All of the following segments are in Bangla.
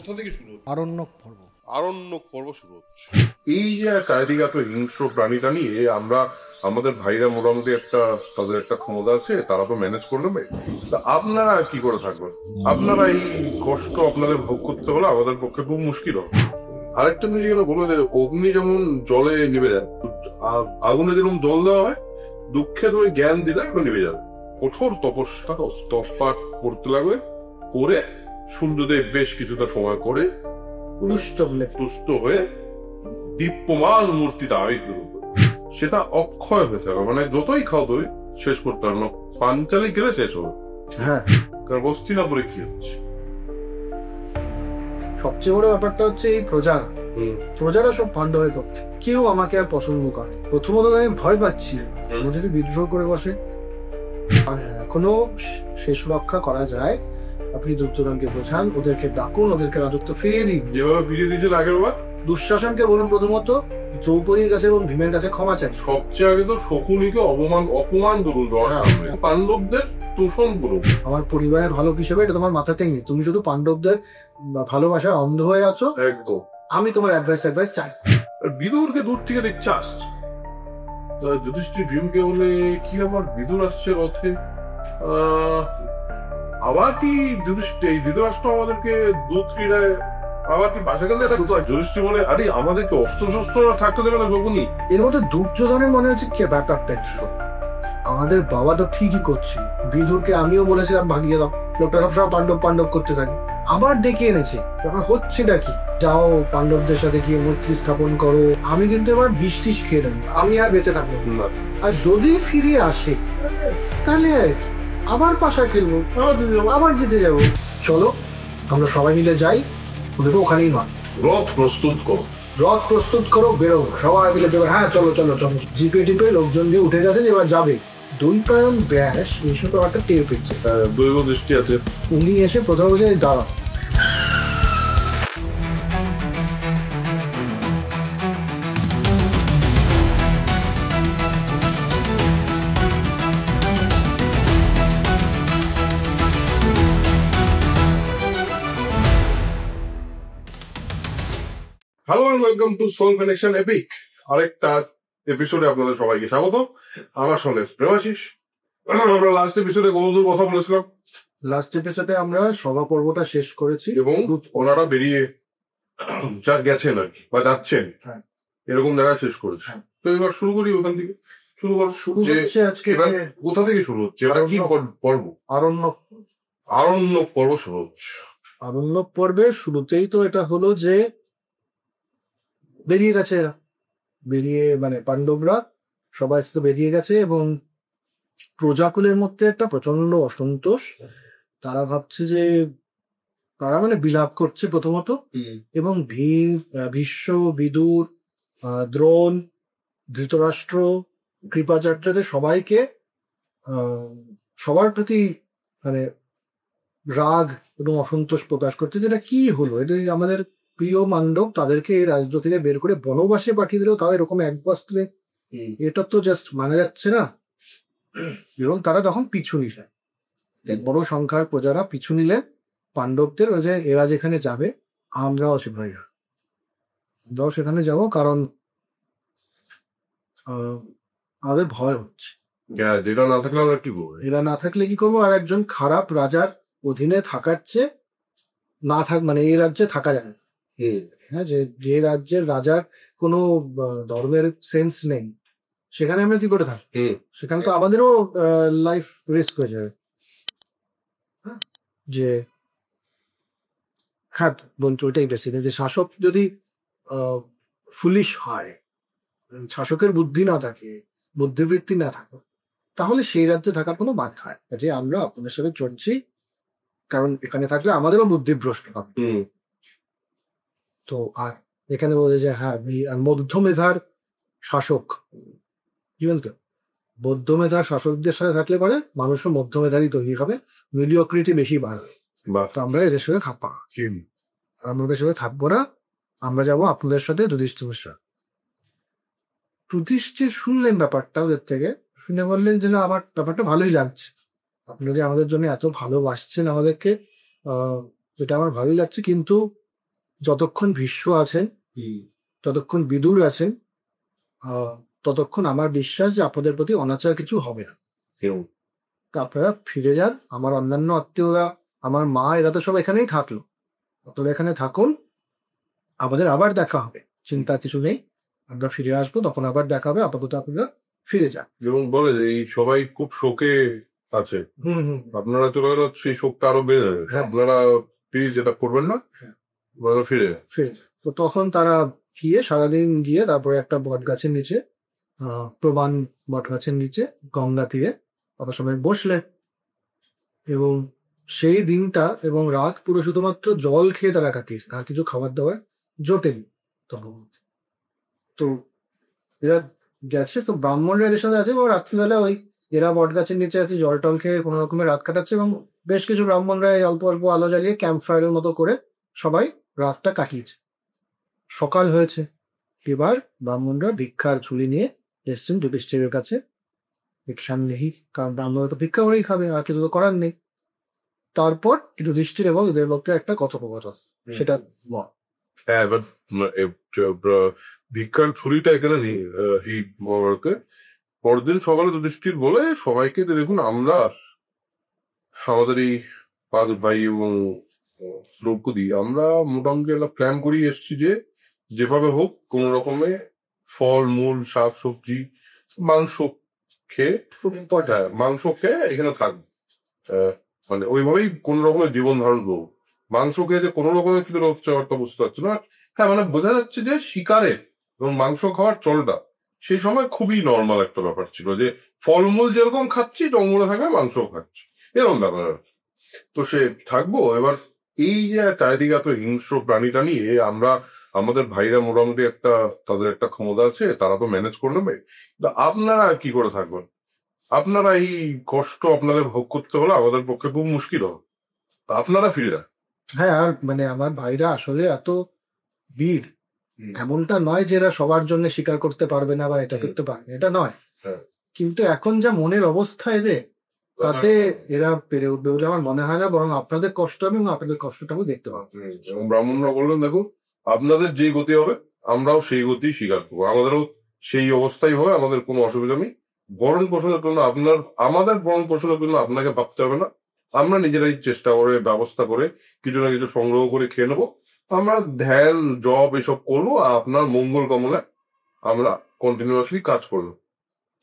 কোথা থেকে শুরু হচ্ছে? আরণ্যক পর্ব। আরণ্যক পর্ব শুরু হচ্ছে। এই যে চারিদিকে এত হিংস্র প্রাণীটা নিয়ে আমরা আমাদের ভাইরা মোটামুটি তাদের একটা ক্ষমতা আছে, তারা তো ম্যানেজ করে নেবে। তা আপনারা কি করে থাকবেন? আপনারা এই কষ্ট আপনাদের ভোগ করতে হলে আমাদের পক্ষে খুব মুশকিল হবে। আরেকটা জিনিস যেন বলে যে অগ্নি যেমন জলে নিভে যায়, আগুনে যেরকম জল দেওয়া হয়, দুঃখে তুমি জ্ঞান দিলে একটু নিভে যাবে। কঠোর তপস্যা তপপাঠ করতে লাগবে, করে সূর্যদেব বেশ কিছুটা সময় করে তুষ্ট হয়ে দীপ্যমান মূর্তিটা আবির্ভূত করবে। সেটা অক্ষয় হয়ে থাকবে, মানে যতই খাও তুই শেষ করতে পারবে না, পাঞ্চালি গেলে শেষ হবে। হ্যাঁ, কারণ হস্তিনাপুরে কি হচ্ছে, সবচেয়ে বড় ব্যাপারটা হচ্ছে এই প্রজারা সব পাণ্ডবের পক্ষে। কেউ আমাকে আর পছন্দ করে। প্রথমত আমি ভয় পাচ্ছি যদি বিদ্রোহ করে বসে। আর এখনো শেষ রক্ষা করা যায়। আপনি দুর্যোধনকে বোঝান, ওদেরকে ডাকুন, ওদেরকে রাজত্ব ফিরিয়ে দিন, যেভাবে ফিরিয়ে দিয়েছিল আগের বার। দুঃশাসনকে বলুন প্রথমত, দ্রৌপদীর কাছে এবং ভীমের কাছে ক্ষমা চান। সবচেয়ে আগে তো শকুনিকে অপমান করুন, পাণ্ডবদের তোষণ করুন। আমার পরিবারের ভালো হিসেবে এটা তোমার মাথাতেই নেই। তুমি শুধু পাণ্ডবদের ভালোবাসায় অন্ধ হয়ে আছো। একদম। আমি তোমার অ্যাডভাইস চাই। বিদুরকে দূর থেকে দেখতে আসছে, যুধিষ্ঠির ভীমকে বলে কি আমার বিদুর আসছে রথে, আবার কি ধৃতরাষ্ট্র আমাদেরকে দুধ ক্রীড়ায় আবার কি বাসা গেলে যুধিষ্ঠির বলে আরে আমাদেরকে অস্ত্র শস্ত্র থাকতে দেবে না শকুনি। এর মধ্যে দুর্যোধনের মনে হচ্ছে কে ব্যাপারটা একশো। আমাদের বাবা তো ঠিকই করছে, বিদুরকে আমিও বলেছিলাম ভাগিয়ে দাও, লোকটা সবসময় পাণ্ডব করতে থাকে, আবার ডেকে এনেছে। ব্যাপার হচ্ছেটা কি? যাও পাণ্ডবদের সাথে গিয়ে মৈত্রী স্থাপন করো। আমি কিন্তু এবার বৃষ্টিস খেয়ে নেব, আমি আর বেঁচে থাকবো না। আর যদি ফিরে আসে তাহলে আবার পাশা খেলবো, আবার জিতে যাবো। চলো আমরা সবাই মিলে যাই, ওদেরকে ওখানেই নয়। রথ প্রস্তুত করো, বেরো সবাই মিলে। হ্যাঁ চলো জিপে টিপে লোকজন যে উঠে গেছে, যে এবার যাবে। দৈপায়ন ব্যাস এইসব একটা টের পেয়েছে, দৈব দৃষ্টি আছে। উনি এসে প্রথমে বলছে দাঁড়া। Hello and welcome to soul connection epic. আরেকটা এপিসোডে আপনাদের সবাইকে স্বাগত। আমার সঙ্গে প্রেমাশিস। আমরা লাস্ট এপিসোডে কতদূর কথা বলেছিলাম? লাস্ট এপিসোডে আমরা সভা পর্বটা শেষ করেছি এবং ওনারা বেরিয়ে যা গেছেন আর কি, বা যাচ্ছেন, এরকম জায়গায় শেষ করেছি। তো এবার শুরু করি ওখান থেকে। শুরু হচ্ছে আজকে। এবার কোথা থেকে শুরু হচ্ছে? এবার কি পর্ব? আরণ্যক পর্ব শুরু হচ্ছে। আরণ্যক পর্বের শুরুতেই তো এটা হলো যে বেরিয়ে গেছে এরা, মানে পাণ্ডবরা সবাই তো বেরিয়ে গেছে এবং প্রজাকুলের মধ্যে একটা প্রচন্ড অসন্তোষ। তারা ভাবছে যে তারা মানে বিলাপ করছে প্রথমত, এবং ভীষ্ম, বিদুর, দ্রোণ, ধৃতরাষ্ট্র, কৃপাচার্যদের সবাইকে সবার প্রতি মানে রাগ এবং অসন্তোষ প্রকাশ করছে। যেটা কি হলো, এটা আমাদের প্রিয় মান্ডব তাদেরকে এই রাজ্য থেকে বের করে বনবাসে পাঠিয়ে দিলেও তাও এরকম এক বস্ত্রে, এটা তো জাস্ট মানা যাচ্ছে না। এবং তারা তখন পিছু নিলে, বড় সংখ্যার প্রজারা পিছু নিলে পাণ্ডবদের, ওই যে এরা যেখানে যাবে আমরাও সেখানে যাবো, কারণ আমাদের ভয় হচ্ছে। এরা না থাকলে আমরা কি করবো? এরা না থাকলে কি করবো? আর একজন খারাপ রাজার অধীনে থাকার চেয়ে না থাক, মানে এই রাজ্যে থাকা যায় না। হ্যাঁ, যে রাজ্যের রাজার কোনো ধর্মের সেন্স নেই, সেখানে আমরা কি করে থাকি? সেখানে তো আমাদেরও লাইফ রিস্ক হয়ে যাবে। যে হ্যাঁ বন্ধু, ওইটাই বেশি, যে শাসক যদি ফুলিশ হয়, শাসকের বুদ্ধি না থাকে, বুদ্ধিবৃত্তি না থাকে, তাহলে সেই রাজ্যে থাকার কোনো বাধা হয় যে আমরা আপনাদের সাথে চলছি, কারণ এখানে থাকলে আমাদেরও বুদ্ধিভ্রষ্ট হবে। তো আর এখানে বলে যে হ্যাঁ মধ্যমেধার শাসক, মধ্যমেধার শাসকদের সাথে থাকলে পরে মানুষও মধ্যমেধারই তৈরি হবে, মিডিওক্রিটি বেশি বাড়বে। তো আমরা এদের সাথে থাকবো, আমরা ওদের সাথে থাকবো না, আমরা যাবো আপনাদের সাথে যুধিষ্ঠির শুনলেন ব্যাপারটা ওদের থেকে, শুনে বললেন যে না, আমার ব্যাপারটা ভালোই লাগছে, আপনারা যে আমাদের জন্য এত ভালোবাসছেন আমাদেরকে, এটা আমার ভালোই লাগছে, কিন্তু যতক্ষণ ভীষ্ম আছেন, যতক্ষণ বিদুর আছেন, আহ, ততক্ষণ আমার বিশ্বাস যে আপনাদের প্রতি অনাচার কিছু হবে না। তা আপনারা ফিরে যান। আমার অন্যান্য আত্মীয়রা, আমার মা, এরা তো সব এখানেই থাকলো। আপনারা এখানে থাকুন, আমাদের আবার দেখা হবে, চিন্তার কিছু নেই। আমরা ফিরে আসবো, তখন আবার দেখা হবে। আপাতত আপনারা ফিরে যান। যেমন বলে যে এই সবাই খুব শোকে আছে, আপনারা চলে গেলে সেই শোকটা আরো বেড়ে যাবে। হ্যাঁ। আপনারা প্লিজ এটা করবেন না, হ্যাঁ। আপনারা ফিরে যান। ফিরে যান। তো তখন তারা গিয়ে সারাদিন গিয়ে তারপরে একটা বট গাছের নিচে, প্রমাণ বট গাছের নিচে গঙ্গা তীরে কত সময় বসলে, এবং সেই দিনটা এবং রাত পুরো শুধুমাত্র জল খেয়ে তারা কাটিয়েছে, আর কিছু খাবার দাবার জোটেনি তখন। তো এরা গেছে, তো ব্রাহ্মণরা এদের সাথে আছে, এবং রাত্রিবেলা ওই এরা বট গাছের নিচে আছে, জল টল খেয়ে কোনো রকমের রাত কাটাচ্ছে, এবং বেশ কিছু ব্রাহ্মণরা এই অল্প অল্প আলো জ্বালিয়ে ক্যাম্প ফায়ারের মতো করে সবাই রাতটা কাটিয়েছে। সকাল হয়েছে, এবার ব্রাহ্মণরা ভিক্ষার ঝুলি নিয়ে এসছেন যুধিষ্ঠিরের কাছে। ভিক্ষা নেই, কারণ ব্রাহ্মণরা তো ভিক্ষা করেই খাবে, আর কিছু তো করার নেই। তারপর যুধিষ্ঠির এবং এদের মধ্যে একটা কথোপকথন, সেটা বল। হ্যাঁ, এবার ভিক্ষার ছুরিটা এখানে নেই। এই বড়কে পরদিন সকালে যুধিষ্ঠির বলে সবাইকে যে দেখুন, আমরা আমাদের এই পাঁচ ভাই এবং দ্রৌপদী, আমরা মোটামুটি একটা প্ল্যান করেই এসেছি যে যেভাবে হোক কোন রকমে ফল মূল শাক সবজি মাংস খেয়ে, মাংস খেয়ে এখানে থাকবো। মানে ওইভাবেই কোন রকমের জীবন ধারণ করবো। মাংস খেয়ে যে কোনো রকমের কি হচ্ছে ব্যাপারটা বুঝতে পারছি না। হ্যাঁ, মানে বোঝা যাচ্ছে যে শিকারে এবং মাংস খাওয়ার চলটা সেই সময় খুবই নর্মাল একটা ব্যাপার ছিল, যে ফলমূল যেরকম খাচ্ছি ডঙ্গরে থাকবে মাংসও খাচ্ছি, এরকম ব্যাপার আর কি। তো সে থাকবো। এবার এই যে চারিদিকে এত হিংস্র প্রাণীটা নিয়ে আমরা, আমাদের ভাইরা মোটামুটি একটা, তাদের একটা ক্ষমতা আছে, তারা তো ম্যানেজ করে নেবে। আপনারা কি করে থাকবেন? আপনারা এই কষ্ট আপনাদের ভোগ করতে হলে আমাদের পক্ষে খুব মুশকিল হবে। তা আপনারা ফিরে যান। হ্যাঁ, আর মানে আমার ভাইরা আসলে এত বীর, এমনটা নয় যে এরা সবার জন্য স্বীকার করতে পারবে না বা এটা করতে পারবে, এটা নয়। হ্যাঁ। কিন্তু এখন যা মনের অবস্থা এদের, তাতে এরা পেরে উঠবে বলে আমার মনে হয় না, বরং আপনাদের কষ্ট হবে এবং আপনাদের কষ্টটা আমি দেখতে পাবো। এবং ব্রাহ্মণরা বললেন, দেখুন আপনাদের যে গতি হবে আমরাও সেই গতি স্বীকার করবো, আমাদেরও সেই অবস্থাই হবে, আমাদের কোনো অসুবিধা নেই। ভরণ পোষণের জন্য আমাদের ভরণ পোষণের জন্য আপনাকে ভাবতে হবে না। আমরা নিজেরাই চেষ্টা করে ব্যবস্থা করে কিছু না কিছু সংগ্রহ করে খেয়ে নেবো। আমরা ধ্যান জপ এসব করবো, আর আপনার মঙ্গল কামনায় আমরা কন্টিনিউয়াসলি কাজ করবো।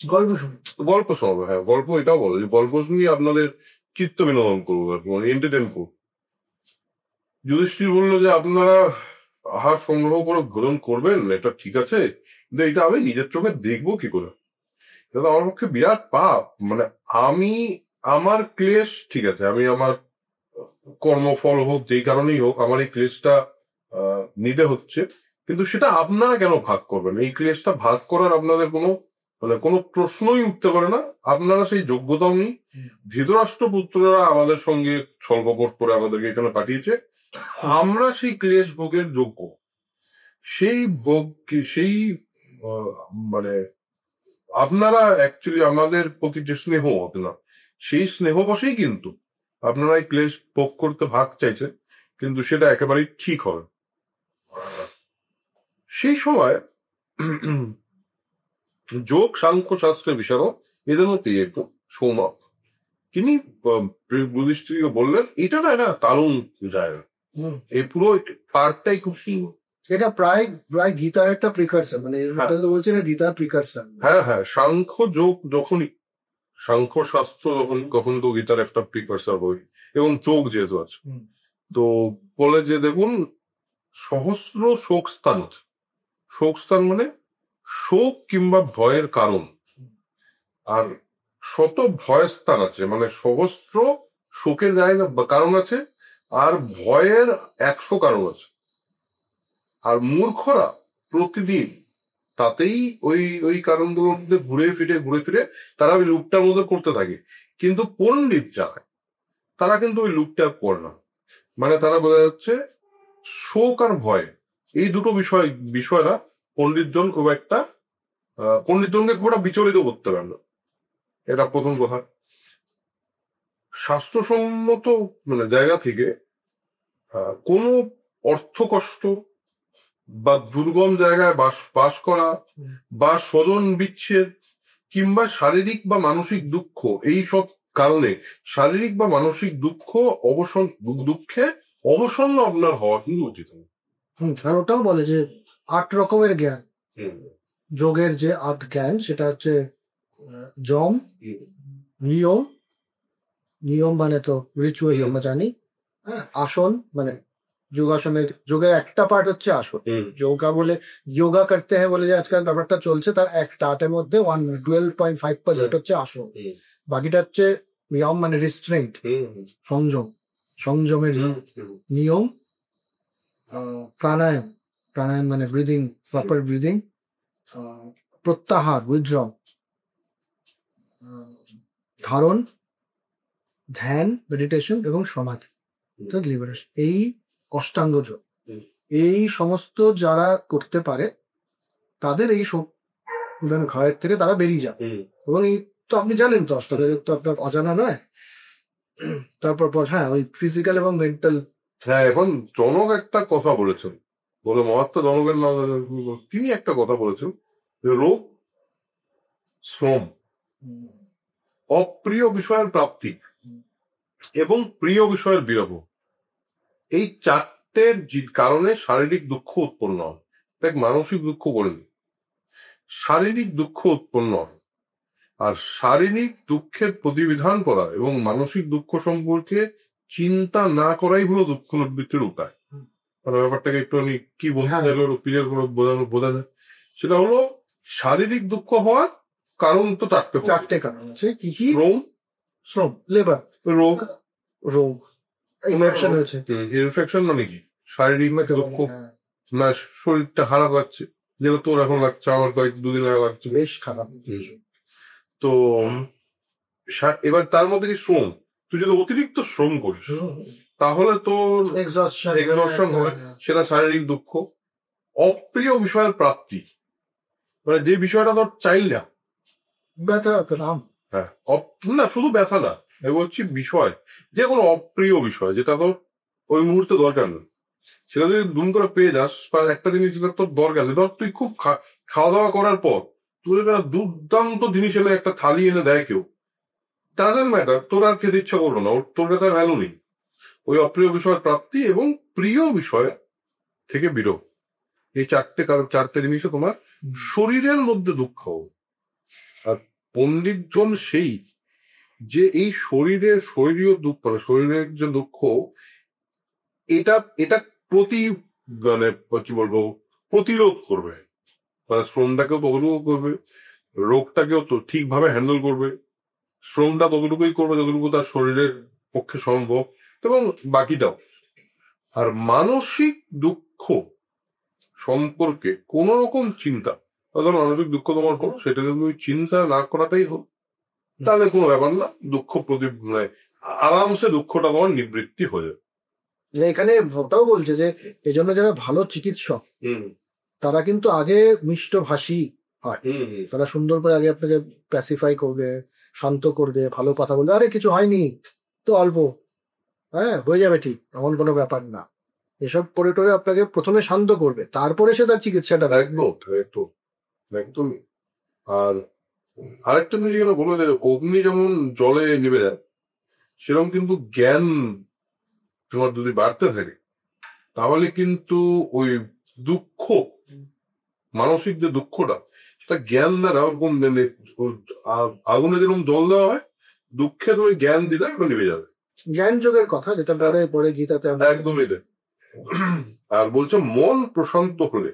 গল্প শুনুন, গল্প শোনাবো। হ্যাঁ, গল্প এটাও বলো যে গল্প শুনিয়ে আপনাদের চিত্ত বিনোদন করবো, মানে এন্টারটেন করবো। যুধিষ্ঠির বললো যে আপনারা আহার সংগ্রহ করে ভোজন করবেন, এটা ঠিক আছে, কিন্তু এটা আমি নিজের চোখে দেখবো কি করে? এটা তো আমার পক্ষে বিরাট পাপ। মানে আমি, আমার ক্লেশ ঠিক আছে, আমি আমার কর্মফল হোক যেই কারণেই হোক আমার এই ক্লেশটা নিতে হচ্ছে, কিন্তু সেটা আপনারা কেন ভাগ করবেন? এই ক্লেশটা ভাগ করার আপনাদের কোনো, মানে কোনো প্রশ্নই উঠতে পারে না। আপনারা সেই যোগ্যতাও নেই। ধৃতরাষ্ট্র পুত্ররা আমাদের সঙ্গে ছলকপট করে আমাদেরকে এখানে পাঠিয়েছে, আমরা সেই ক্লেশ ভোগের যোগ্য। সেই ভোগ সেই মানে আপনারা অ্যাকচুয়ালি আমাদের প্রতি যে স্নেহ, আপনার সেই স্নেহ বসেই কিন্তু আপনারা এই ক্লেশ ভোগ করতে ভাগ চাইছেন, কিন্তু সেটা একেবারেই ঠিক হবে। সেই সময় যোগ সাংখ্য শাস্ত্রের বিশারদ এদের মধ্যে একটু সৌনক, তিনি যুধিষ্ঠিরকে বললেন এটা না এটা দারুণ জায়গা, এই পুরো পার্কটাই খুব এটা প্রায় প্রায় গীতার একটা প্রিকারসর, মানে বলছে না গীতার প্রিকারসর। হ্যাঁ হ্যাঁ, সাংখ্য যোগ যখনই, সাংখ্য শাস্ত্র যখন কখন তো গীতার একটা প্রিকারসর বই, এবং যোগ যেহেতু আছে, তো বলে যে দেখুন সহস্র শোকস্থান, শোকস্থান মানে শোক কিংবা ভয়ের কারণ, আর শত ভয় স্থান আছে, মানে সহস্র শোকের জায়গা কারণ আছে, আর ভয়ের 100 কারণ আছে। আর মূর্খরা প্রতিদিন তাতেই ওই ওই কারণগুলোর মধ্যে ঘুরে ফিরে তারা ওই লুপটার মধ্যে করতে থাকে। কিন্তু পণ্ডিত যারা, তারা কিন্তু ওই লুপটা করে না। মানে তারা বোঝা যাচ্ছে শোক আর ভয় এই দুটো বিষয়টা পণ্ডিতজনকে খুব একটা বিচলিত করতে পারে না। এটা প্রথম কথা। স্বাস্থ্যসম্মত মানে জায়গা থেকে কোনো অর্থ কষ্ট বা দুর্গম জায়গায় বাস বাস করা বা স্বজন বিচ্ছেদ কিংবা শারীরিক বা মানসিক দুঃখ, এই সব কারণে শারীরিক বা মানসিক দুঃখে অবসন্ন আপনার হওয়া কিন্তু উচিত নয়। আর ওটাও বলে যে 8 রকমের জ্ঞান, হুম, যোগের যে 8 জ্ঞান, সেটা হচ্ছে যম, নিয়ম, নিয়ম মানে তো রিচুয়াল আমরা জানি, আসন মানে যোগাসনের, যোগের একটা পার্ট হচ্ছে আসন। হুম, যোগা বলে যোগা করতে হ্যাঁ বলে যে আজকাল ব্যাপারটা চলছে, তার একটা আটের মধ্যে 12.5% হচ্ছে আসন। হুম, বাকিটা হচ্ছে নিয়ম মানে রিস্ট্রেন্ট, হুম, সংযম, সংযমের হুম, নিয়ম, প্রাণায়াম, প্রাণায়াম মানে ব্রিদিং, প্রপার ব্রিদিং, প্রত্যাহার উইথড্র, ধারণ, ধ্যান মেডিটেশন এবং সমাধি লিবারেশন, এই অষ্টাঙ্গ যোগ। হুম। এই সমস্ত যারা করতে পারে তাদের এই সব ঘরের থেকে তারা বেরিয়ে যাবে। হুম। এবং এই তো আপনি জানেন তো অষ্টাঙ্গ যোগ তো আপনার অজানা নয়। তারপর হ্যাঁ ওই ফিজিক্যাল এবং মেন্টাল। হ্যাঁ, এখন জনক একটা কথা বলেছেন, বলে মহাত্মা জনকের নাম, তিনি একটা কথা বলেছেন যে রোগ, শ্রম, অপ্রিয় বিষয়ের প্রাপ্তি এবং প্রিয় বিষয়ের বিরহ, এই চারটের কারণে শারীরিক দুঃখ উৎপন্ন হয়। দেখ, মানসিক দুঃখ বলেনি, শারীরিক দুঃখ উৎপন্ন হয়। আর শারীরিক দুঃখের প্রতিবিধান করা এবং মানসিক দুঃখ সম্পর্কে চিন্তা না করাই হলো দুঃখ নিবৃত্তির উপায়। মানে ব্যাপারটাকে একটু আমি কি বলতে চাইলে ক্লিয়ার করে বোঝা যায়, সেটা হলো শারীরিক দুঃখ হওয়ার কারণ তো চারটে কারণ আছে। কি কি? শ্রম, শ্রম, লেবার, রোগ, রোগ, ইনফেকশন হয়েছে। ইনফেকশন মানে কি? শারীরিক দুঃখ, না শরীরটা খারাপ লাগছে, যেটা তোর এখন লাগছে, আমার দুদিন আগে লাগছে, বেশ খারাপ। তো এবার তার মধ্যে কি শ্রম, তুই যদি অতিরিক্ত শ্রম করিস তাহলে তোর এক্সহশন হবে, সেটা শারীরিক দুঃখ। অপ্রিয় বিষয়ের প্রাপ্তি মানে যে বিষয়টা তোর চাইল না, ব্যথা পেলাম। হ্যাঁ, না শুধু ব্যথা না, বলছি বিষয়, যে কোনো অপ্রিয় বিষয় যেটা তোর ওই মুহূর্তে দরকার নেই, সেটা যদি দুম করে পেয়ে যাস, বা একটা জিনিস যেটা তোর দরকার নেই, ধর তুই খুব খাওয়া দাওয়া করার পর তুই একটা দুর্দান্ত জিনিস এনে একটা থালি এনে দেয় কেউ, ডাজন্ট ম্যাটার, তোর আর খেতে ইচ্ছা করলো না, তোর কাছে আর ভ্যালু নেই। ওই অপ্রিয় বিষয়ের প্রাপ্তি এবং প্রিয় বিষয় থেকে বিরোধ, এই চারটে জিনিসে তোমার শরীরের মধ্যে দুঃখ। আর পণ্ডিতজন সেই যে এই শরীরীয় দুঃখ, মানে শরীরের যে দুঃখ, এটা এটা মানে কি বলবো, প্রতিরোধ করবে, মানে শ্রমটাকেও ততটুকু করবে, রোগটাকেও তো ঠিকভাবে হ্যান্ডেল করবে, শ্রমটা ততটুকুই করবে যতটুকু তার শরীরের পক্ষে সম্ভব, এবং বাকিটাও। আর মানসিক দুঃখ সম্পর্কে কোন রকম চিন্তা, ধরো মানসিক দুঃখ তোমার করো, সেটা যদি তুমি চিন্তা না করাটাই হোক, তাহলে কোনো ব্যাপার না, দুঃখ মানে আরামসে দুঃখটা তোমার নিবৃত্তি হয়ে যাবে। এখানে ওটাও বলছে যে এই জন্য যারা ভালো চিকিৎসক তারা কিন্তু আগে মিষ্টভাষী হয়, তারা সুন্দর করে আগে আপনাকে প্যাসিফাই করবে, শান্ত করবে, ভালো কথা বলবে, আরে কিছু হয়নি তো, অল্প, হ্যাঁ হয়ে যাবে ঠিক, এমন কোনো ব্যাপার না, এসব করে টোরে আপনাকে প্রথমে শান্ত করবে, তারপরে সে তার চিকিৎসাটা। একদমই। আর আরেকটা জিনিস যেন বলে যে অগ্নি যেমন জলে নিভে যায়, সেরকম কিন্তু জ্ঞান তোমার যদি বাড়তে থাকে, তাহলে কিন্তু ওই দুঃখ, মানসিক যে দুঃখটা, সেটা জ্ঞান দ্বারা ওরকম আগুনে যেরকম জল দেওয়া হয়, দুঃখে তুমি জ্ঞান দিলে ওটা নিভে যাবে। জ্ঞান যোগের কথা যেটা পরে গীতাতে একদমই। আর বলছো মন প্রশান্ত হলে,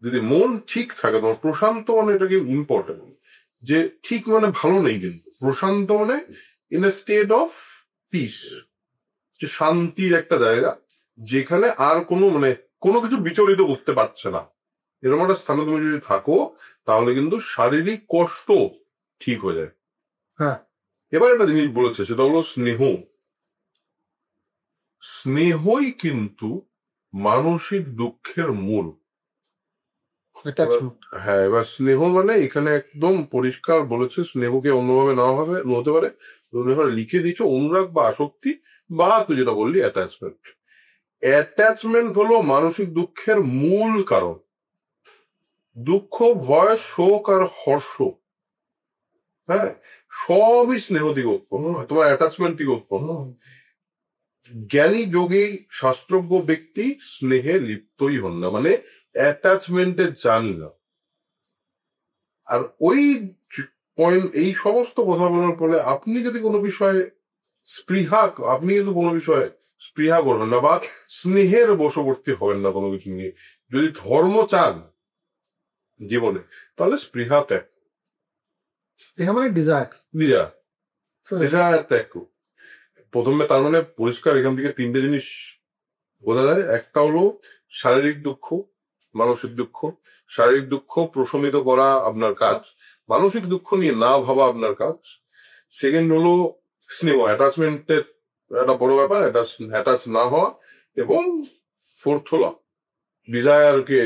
যদি মন ঠিক থাকে, তোমার প্রশান্ত মানে এটা কি ইম্পর্টেন্ট, যে ঠিক মানে ভালো নেই, কিন্তু প্রশান্ত মানে in a state of piece, যে শান্তির একটা জায়গা, যেখানে আর কোনো কিছু বিচলিত করতে পারছে না, এরকম একটা স্থানে তুমি যদি থাকো, তাহলে কিন্তু শারীরিক কষ্ট ঠিক হয়ে যায়। হ্যাঁ, এবার একটা জিনিস বলেছে, সেটা হলো স্নেহ। স্নেহই কিন্তু মানসিক দুঃখের মূল। হ্যাঁ, এবার স্নেহ মানে এখানে একদম পরিষ্কার বলেছে, স্নেহকে অন্যভাবে না হতে পারে, লিখে দিয়েছে অনুরাগ বা আসক্তি, বা তুই যেটা বললি অ্যাটাচমেন্ট। অ্যাটাচমেন্ট হলো মানসিক দুঃখের মূল কারণ। দুঃখ, ভয়, শোক আর হর্ষ, হ্যাঁ, সবই স্নেহ থেকে উৎপন্ন হয়, তোমার অ্যাটাচমেন্ট থেকে উৎপন্ন হয়। জ্ঞানী যোগী শাস্ত্রজ্ঞ ব্যক্তি স্নেহে লিপ্তই হন না, মানে অ্যাটাচমেন্টে যান না। আর ওই পয়েন্ট, এই সমস্ত কথা বলার পরে আপনি যদি কোনো বিষয়ে আপনি কিন্তু কোনো বিষয়ে স্পৃহা করবেন না বা স্নেহের বশবর্তী হবেন না কোনো কিছু নিয়ে। যদি ধর্ম চান জীবনে, তাহলে স্পৃহা ত্যাগ, এটা মানে ডিজায়ার। ডিজায়ার ত্যাগ করুন। প্রথমে তার মানে পরিষ্কার এখান থেকে তিনটে জিনিস বোঝা যায়। একটা হলো শারীরিক দুঃখ, মানসিক দুঃখ। শারীরিক দুঃখ প্রশমিত করা আপনার কাজ, মানসিক দুঃখ নিয়ে না ভাবা আপনার কাজ। সেকেন্ড হলো স্নেহ, অ্যাটাচমেন্টের একটা বড় ব্যাপার, অ্যাটাচ না হওয়া। এবং ফোর্থ হলো ডিজায়ারকে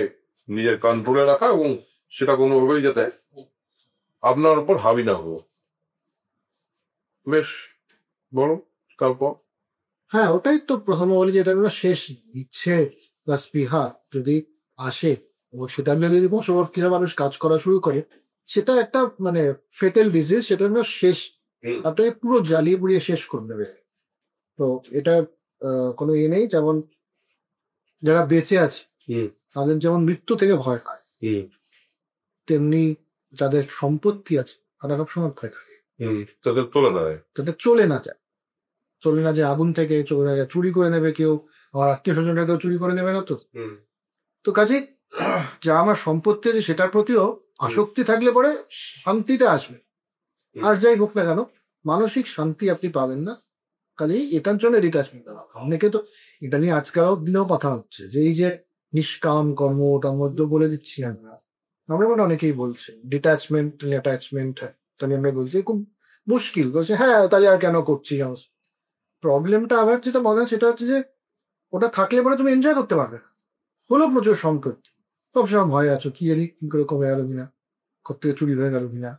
নিজের কন্ট্রোলে রাখা এবং সেটা কোনোভাবেই যাতে আপনার উপর হাবি না হবে। বেশ, বলো তারপর। হ্যাঁ, ওটাই তো প্রথমে বলি যে এটা কোনো শেষ ইচ্ছে বা স্পৃহা যদি আসে এবং সেটা নিয়ে যদি বশবর্তী হয়ে মানুষ কাজ করা শুরু করে, সেটা একটা মানে ফেটেল ডিজিজ, সেটা হলো শেষ, আপনাকে পুরো জ্বালিয়ে পুড়িয়ে শেষ করে দেবে। তো এটা কোনো নেই। যেমন যারা বেঁচে আছে তাদের যেমন মৃত্যু থেকে ভয় পায়, তেমনি যাদের সম্পত্তি আছে তারা সবসময় ভয় থাকে তাদের চলে না যায়, যাদের চলে না যায় আগুন থেকে, চলে না যায় চুরি করে নেবে কেউ, আমার আত্মীয় স্বজনরা কেউ চুরি করে নেবে না তো। তো কাজে যা আমার সম্পত্তি আছে সেটার প্রতিও আসক্তি থাকলে পরে শান্তিটা আসবে। আর যাই হোক না কেন, মানসিক শান্তি আপনি পাবেন না। কাজেই এটার জন্য ডিটাচমেন্ট। অনেকে তো এটা নিয়ে আজকাল দিনেও কথা হচ্ছে যে এই যে নিষ্কাম কর্ম, ওটার মধ্যে বলে দিচ্ছি আমরা মনে অনেকেই বলছে ডিটাচমেন্ট অ্যাটাচমেন্ট, তাহলে আমরা বলছি খুব মুশকিল, বলছে হ্যাঁ তাহলে আর কেন করছি। প্রবলেমটা আবার যেটা মনে হয় সেটা হচ্ছে যে ওটা থাকলে পরে তুমি এনজয় করতে পারবে না। হলো প্রচুর সম্পত্তি, সবসময় ভয় আছো কি জানি কি করে কমে গেল কিনা, কোথেকে চুরি হয়ে গেল কিনা।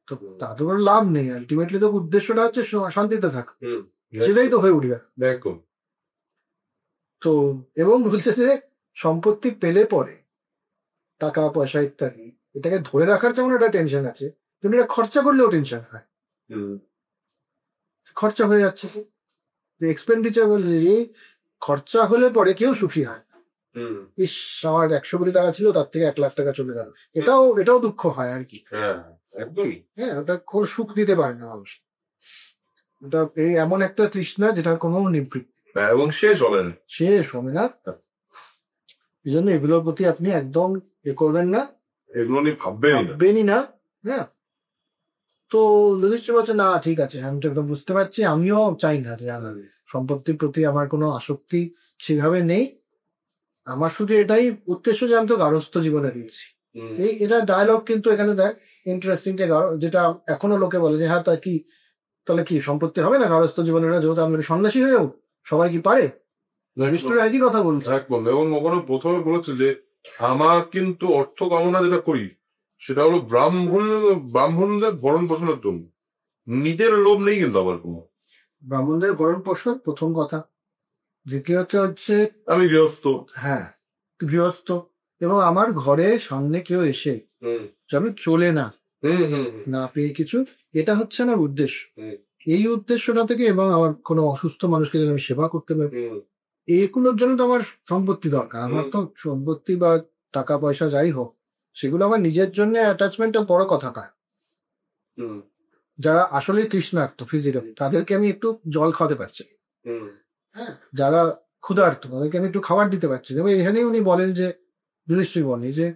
তো তাতে করে লাভ নেই। আলটিমেটলি তো উদ্দেশ্যটা হচ্ছে শান্তিতে থাকা, সেটাই তো হয়ে উঠবে। দেখো তো এবং বলছে যে সম্পত্তি পেলে পরে টাকা পয়সা ইত্যাদি, এটাকে ধরে রাখার যেমন একটা টেনশন আছে, কিন্তু এটা খরচা করলেও টেনশন হয়। খরচা হয়ে যাচ্ছে, এক্সপেন্ডিচার বলছে খরচা হলে পরে কেউ সুখী হয়। ইস, আমার 100 কোটি টাকা ছিল, তার থেকে 1 লাখ টাকা চলে গেল, এটাও দুঃখ হয় আর কি। হ্যাঁ, ওটা কোনো সুখ দিতে পারে না মানুষ। ওটা এমন একটা তৃষ্ণা যেটার কোনো নিবৃত্তি এবং শেষ হবে না। এই জন্য এগুলোর প্রতি আপনি একদম করবেন না, এগুলো নিয়ে ভাববেনই না। হ্যাঁ, তো যুধিষ্ঠির বলছে না ঠিক আছে, আমি তো একদম বুঝতে পারছি, আমিও চাই না যে আমার সম্পত্তির প্রতি আমার কোনো আসক্তি সেভাবে নেই। আমার শুধু এটাই উদ্দেশ্য যে আমি তো গার্হস্থ্য জীবনে দিয়েছি। এটা ডায়লগ কিন্তু এখানে দেখ ইন্টারেস্টিং, যেটা এখনো লোকে বলে যে হ্যাঁ তা কি, তাহলে কি সম্পত্তি হবে না গার্হস্থ্য জীবনের, যেহেতু আমি সন্ন্যাসী হয়েও সবাই কি পারে? একই কথা বলছে। এবং ওখানে প্রথমে বলেছে যে আমার কিন্তু অর্থ কামনা যেটা করি সেটা হলো ব্রাহ্মণদের ভরণ পোষণের জন্য, নিজের লোভ নেই কিন্তু আমার কোনো। ব্রাহ্মণদের ভরণ পোষণ প্রথম কথা। দ্বিতীয়ত হচ্ছে আমি গৃহস্থ। হ্যাঁ, গৃহস্থ, এবং আমার ঘরে সামনে কেউ এসে আমি চলে না পেয়ে কিছু, এটা হচ্ছে আমার উদ্দেশ্য। এই উদ্দেশ্যটা থেকে এবং আমার কোনো অসুস্থ মানুষকে যদি আমি সেবা করতে পারি, এইগুলোর জন্য তো আমার সম্পত্তি দরকার। আমার তো সম্পত্তি বা টাকা পয়সা যাই হোক, সেগুলো আমার নিজের জন্য অ্যাটাচমেন্টটা বড় কথা নয়। যারা আসলে তৃষ্ণার্ত ফিজিক্যালি, তাদেরকে আমি একটু জল খাওয়াতে পারছি। হ্যাঁ, যারা ক্ষুধার্ত তাদেরকে আমি একটু খাবার দিতে পারছি। এবং এখানেই উনি বলেন যে যুধিষ্ঠির বলেন যে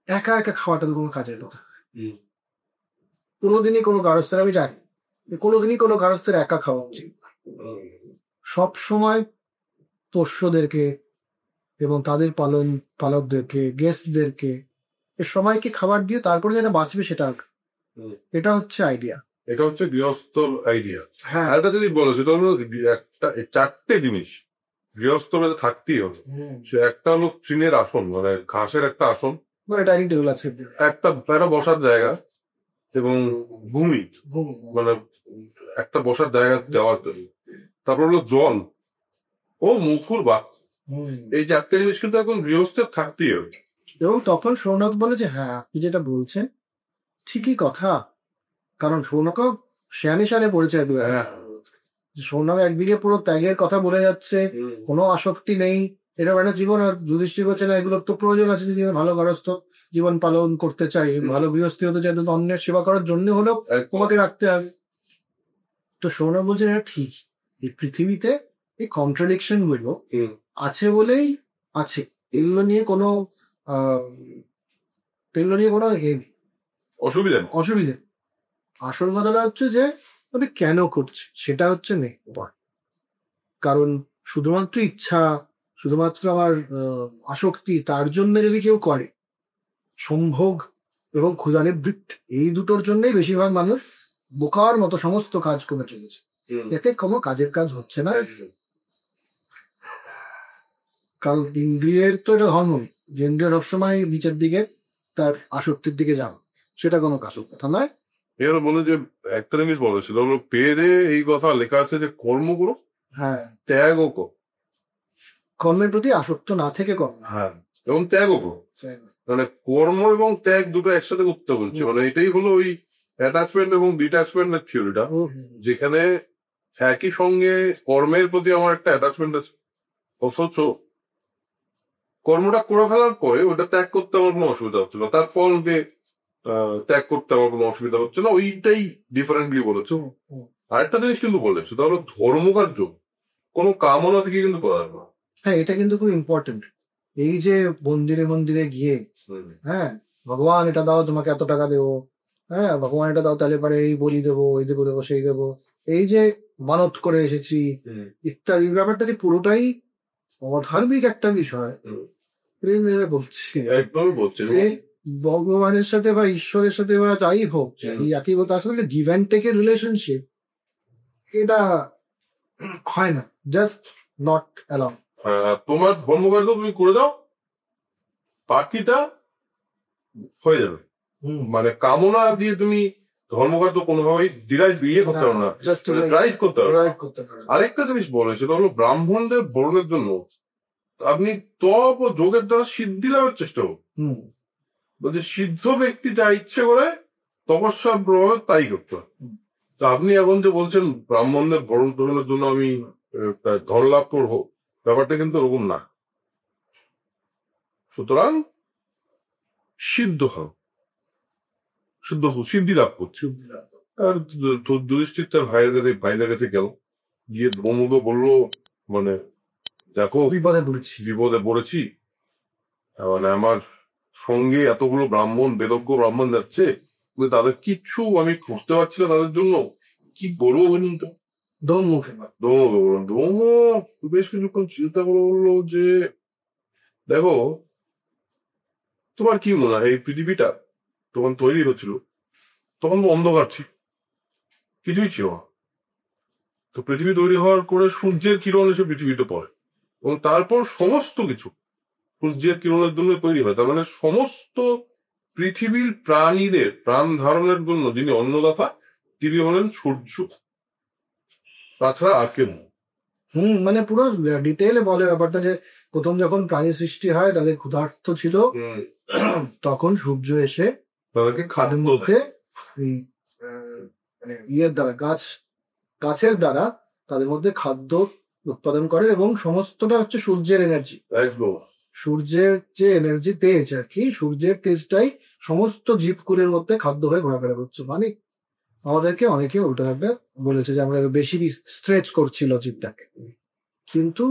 একা একা খাওয়াটা কোনো কাজের কথা। কোনোদিনই কোনো গারস্থের আমি যাই, কোনোদিনই কোনো গারস্থের একা খাওয়া উচিত। সব সময় পোষ্যদেরকে এবং তাদের পালকদেরকে, গেস্টদেরকে, এর সময়কে খাবার দিয়ে তারপরে যেটা বাঁচবে সেটা, এটা হচ্ছে আইডিয়া, এটা হচ্ছে গৃহস্থর আইডিয়া। হ্যাঁ, এটা যদি বলো সেটা হলো একটা 4টে জিনিস গৃহস্থ থাকতেই হবে। সে একটা হলো তৃণের আসন, মানে ঘাসের একটা আসন, মানে ডাইনিং টেবিল আছে, একটা বসার জায়গা এবং ভূমি, মানে একটা বসার জায়গা দেওয়ার জন্য। তারপর হলো জল, ও মুকুর বা এই চারটে জিনিস কিন্তু এখন গৃহস্থের থাকতেই হবে। এবং তখন সৌনক বলে যে হ্যাঁ আপনি যেটা বলছেন ঠিকই কথা, কারণ সৌনকও শ্যানে শ্যানে পড়েছে একবার। সৌনক একদিকে পুরো ত্যাগের কথা বলে যাচ্ছে, কোনো আসক্তি নেই, এরকম একটা জীবন। আর যুধিষ্ঠির বলছে না এগুলোর তো প্রয়োজন আছে যদি আমি ভালো গৃহস্থ জীবন পালন করতে চাই, ভালো গৃহস্থী হতে চাই, তো অন্যের সেবা করার জন্য হলেও তোমাকে রাখতে হবে। তো সৌনক বলছে এটা ঠিক, এই পৃথিবীতে এই কন্ট্রাডিকশন গুলো আছে বলেই আছে, এগুলো নিয়ে কোনো আহ এগুলো নিয়ে কোনো অসুবিধা নেই। অসুবিধে। আসল কথাটা হচ্ছে যে আমি কেন করছি সেটা হচ্ছে নেই, কারণ শুধুমাত্র ইচ্ছা, শুধুমাত্র আমার আসক্তি, তার জন্য যদি কেউ করে, সম্ভোগ এবং ক্ষুধানের বৃত্ত, এই দুটোর জন্যই বেশিরভাগ মানুষ বোকার মতো সমস্ত কাজ করে চলেছে, এতে কোনো কাজের কাজ হচ্ছে না। কারণ ইন্দ্রিয়ের তো এটা ধর্ম, যে ইন্দ্রিয় সবসময় নিচের দিকে তার আসক্তির দিকে যাও, সেটা কোনো কাজের কথা নয়। এরা বলে যে একটা জিনিস বলেছিল হলো পেদে এই কথা লেখা আছে যে কর্ম করো, হ্যাঁ, ত্যাগও করো। কর্মের প্রতি আসক্ত না থেকে কর্ম, হ্যাঁ, এবং ত্যাগও করো। মানে কর্ম এবং ত্যাগ দুটো একসাথে করতে বলছে, মানে এটাই হলো ওই অ্যাটাচমেন্ট এবং ডিট্যাচমেন্টের থিওরিটা, যেখানে একই সঙ্গে কর্মের প্রতি আমার একটা অ্যাটাচমেন্ট আছে, অথচ কর্মটা করে ফেলার পরে ওটা ত্যাগ করতে আমার কোনো অসুবিধা হচ্ছে না, তার ফলকে ত্যাগ করতে আমার কোনো অসুবিধা হচ্ছে না, ওইটাই ডিফারেন্টলি বলেছে। আরেকটা জিনিস কিন্তু বলে সেটা হলো ধর্মকার্য কোনো কামনা থেকে কিন্তু করা যাবে না। হ্যাঁ, এটা কিন্তু খুব ইম্পর্টেন্ট। এই যে মন্দিরে মন্দিরে গিয়ে হ্যাঁ ভগবান এটা দাও তোমাকে এত টাকা দেবো, হ্যাঁ ভগবান এটা দাও তাহলে পরে এই বলি দেবো, এই দেবো দেবো সেই দেবো, এই যে মানত করে এসেছি ইত্যাদি, ব্যাপারটা যে পুরোটাই অধার্মিক একটা বিষয়। বলছি একদমই বলছে যে ভগবানের সাথে বা ঈশ্বরের সাথে বা যাই হোক, এই একই কথা, আসলে গিভ অ্যান্ড টেকের রিলেশনশিপ এটা হয় না, জাস্ট নট অ্যালাউ। তোমার ধর্মকার্য তুমি করে দাও, বাকিটা হয়ে যাবে। মানে কামনা দিয়ে তুমি ধর্মকার্য কোনোভাবেই বিয়ে করতে পারো না, ড্রাইভ করতে পারো। আরেকটা জিনিস বলে সেটা হলো ব্রাহ্মণদের বরণের জন্য আপনি তপ ও যোগের দ্বারা সিদ্ধি লাভের চেষ্টা করুন। বলছে সিদ্ধ ব্যক্তি যা ইচ্ছে করে তপস্যা তাই করতে হয়। তো আপনি এখন যে বলছেন ব্রাহ্মণদের বরণ টোরণের জন্য আমি ধন লাভ করবো, ব্যাপারটা কিন্তু ওরকম না। সুতরাং সিদ্ধ হও, সিদ্ধি লাভ করছি। আর যুধিষ্ঠির তার ভাইদের কাছে গেল, গিয়ে বমুকে বললো মানে দেখো বিপদে পড়েছি, মানে আমার সঙ্গে এতগুলো ব্রাহ্মণ বেদজ্ঞ ব্রাহ্মণ যাচ্ছে, তাদের কিচ্ছু আমি করতে পারছি না, তাদের জন্য কি বলবো বলুন তো। দৌম বেশ কিছুক্ষণ চিন্তা করে বললো যে দেখো তোমার কি মনে হয় এই পৃথিবীটা তখন তৈরি হচ্ছিল তখন অন্ধকার ছিল, কিছুই ছিল না। তো পৃথিবী তৈরি হওয়ার করে সূর্যের কিরণ এসে পৃথিবীতে পড়ে এবং তারপর সমস্ত কিছু সূর্যের কিরণের জন্য তৈরি হয়। তার মানে সমস্ত পৃথিবীর প্রাণীদের প্রাণ ধারণের জন্য যিনি অন্নদাতা তিনি হলেন সূর্য, তাছাড়া আর কেউ। মানে পুরো ডিটেইলে বলে ব্যাপারটা যে প্রথম যখন প্রাণী সৃষ্টি হয় তাদের ক্ষুধার্ত ছিল, তখন সূর্য এসে তাদেরকে খাদ্যের মধ্যে মানে ইয়ের দ্বারা গাছের দ্বারা তাদের মধ্যে খাদ্য উৎপাদন করে, এবং সমস্তটা হচ্ছে সূর্যের এনার্জি। একদম সূর্যের যে এনার্জি তেজ আর কি, সূর্যের তেজটাই সমস্ত জীবকুলের মধ্যে খাদ্য হয়ে ঘোরাফেরা করছে। মানে আমাদেরকে অনেকে উল্টো ভাবে বলেছে যে আমরা বেশি স্ট্রেচ করছি লজিকটাকে, কিন্তু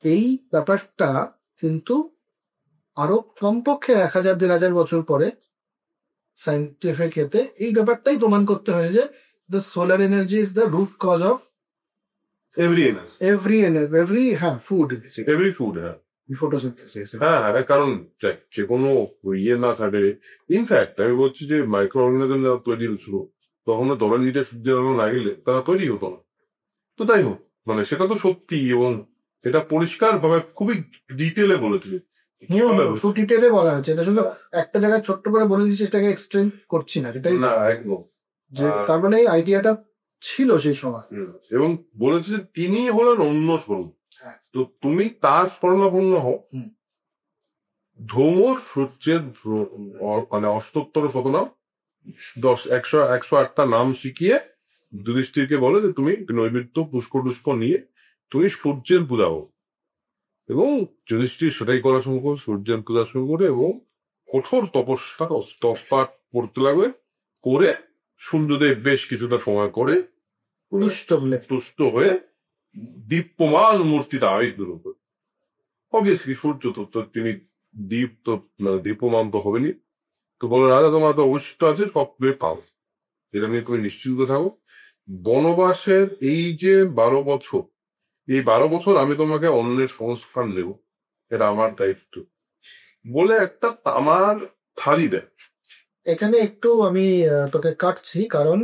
এই ব্যাপারটা কিন্তু আরো কমপক্ষে 1000-1500 বছর পরে সাইন্টিফিক এতে এই ব্যাপারটাই প্রমাণ করতে হয় যে the solar energy is the root cause of every food. হ্যাঁ, কারণ যে কোনো ইয়ে না থাকে। ইনফ্যাক্ট আমি বলছি যে মাইক্রো অর্গানিজম যারা তৈরি হচ্ছিল তখন তলার নিচে সূর্যের আলো না গেলে তারা তৈরি হতো না। তো তাই হোক, মানে সেটা তো সত্যি, এবং এটা পরিষ্কার ভাবে খুবই ডিটেলে বলেছে। ডিটেলে বলা হয়েছে, এটা শুধু একটা জায়গায় ছোট্ট করে বলে দিচ্ছি, সেটাকে এক্সটেন্ড করছি না, এটাই না একদম। যে তার মানে এই আইডিয়াটা ছিল সেই সময়, এবং বলেছে যে তিনি হলেন অন্য স্বরূপ। তো তুমি তার স্মরণাপন্ন হও। হুম। ধৌমর সূর্যের মানে অষ্টোত্তর শতনাম 108টা নাম শিখিয়ে যুধিষ্ঠিরকে বলে যে তুমি নৈবেদ্য পুষ্প নিয়ে তুমি সূর্যের পূজা হোক, এবং যুধিষ্ঠির সেটাই করা শুরু করে, সূর্যের পূজা শুরু করে এবং কঠোর তপস্যা তপপাঠ করতে লাগবে। করে সূর্যদেব বেশ কিছুটা সময় করে তুষ্ট হয়ে দীপ্যমান মূর্তিটা আবির্ভূত করে। অবভিয়াসলি সূর্য তো তিনি দীপ তো দীপ্যমান তো হবেনি। তো বলো রাজা তোমার তো অবশিষ্ট আছে, সব তুমি পাও, এটা নিয়ে তুমি নিশ্চিন্ত থাকো। বনবাসের এই যে 12 বছর, এই 12 বছর আমি তোমাকে অন্যের সংস্কার দেব, এটা আমার দায়িত্ব বলে একটা তামার থালি দেয়। এখানে একটু আমি তোকে কাটছি, কারণ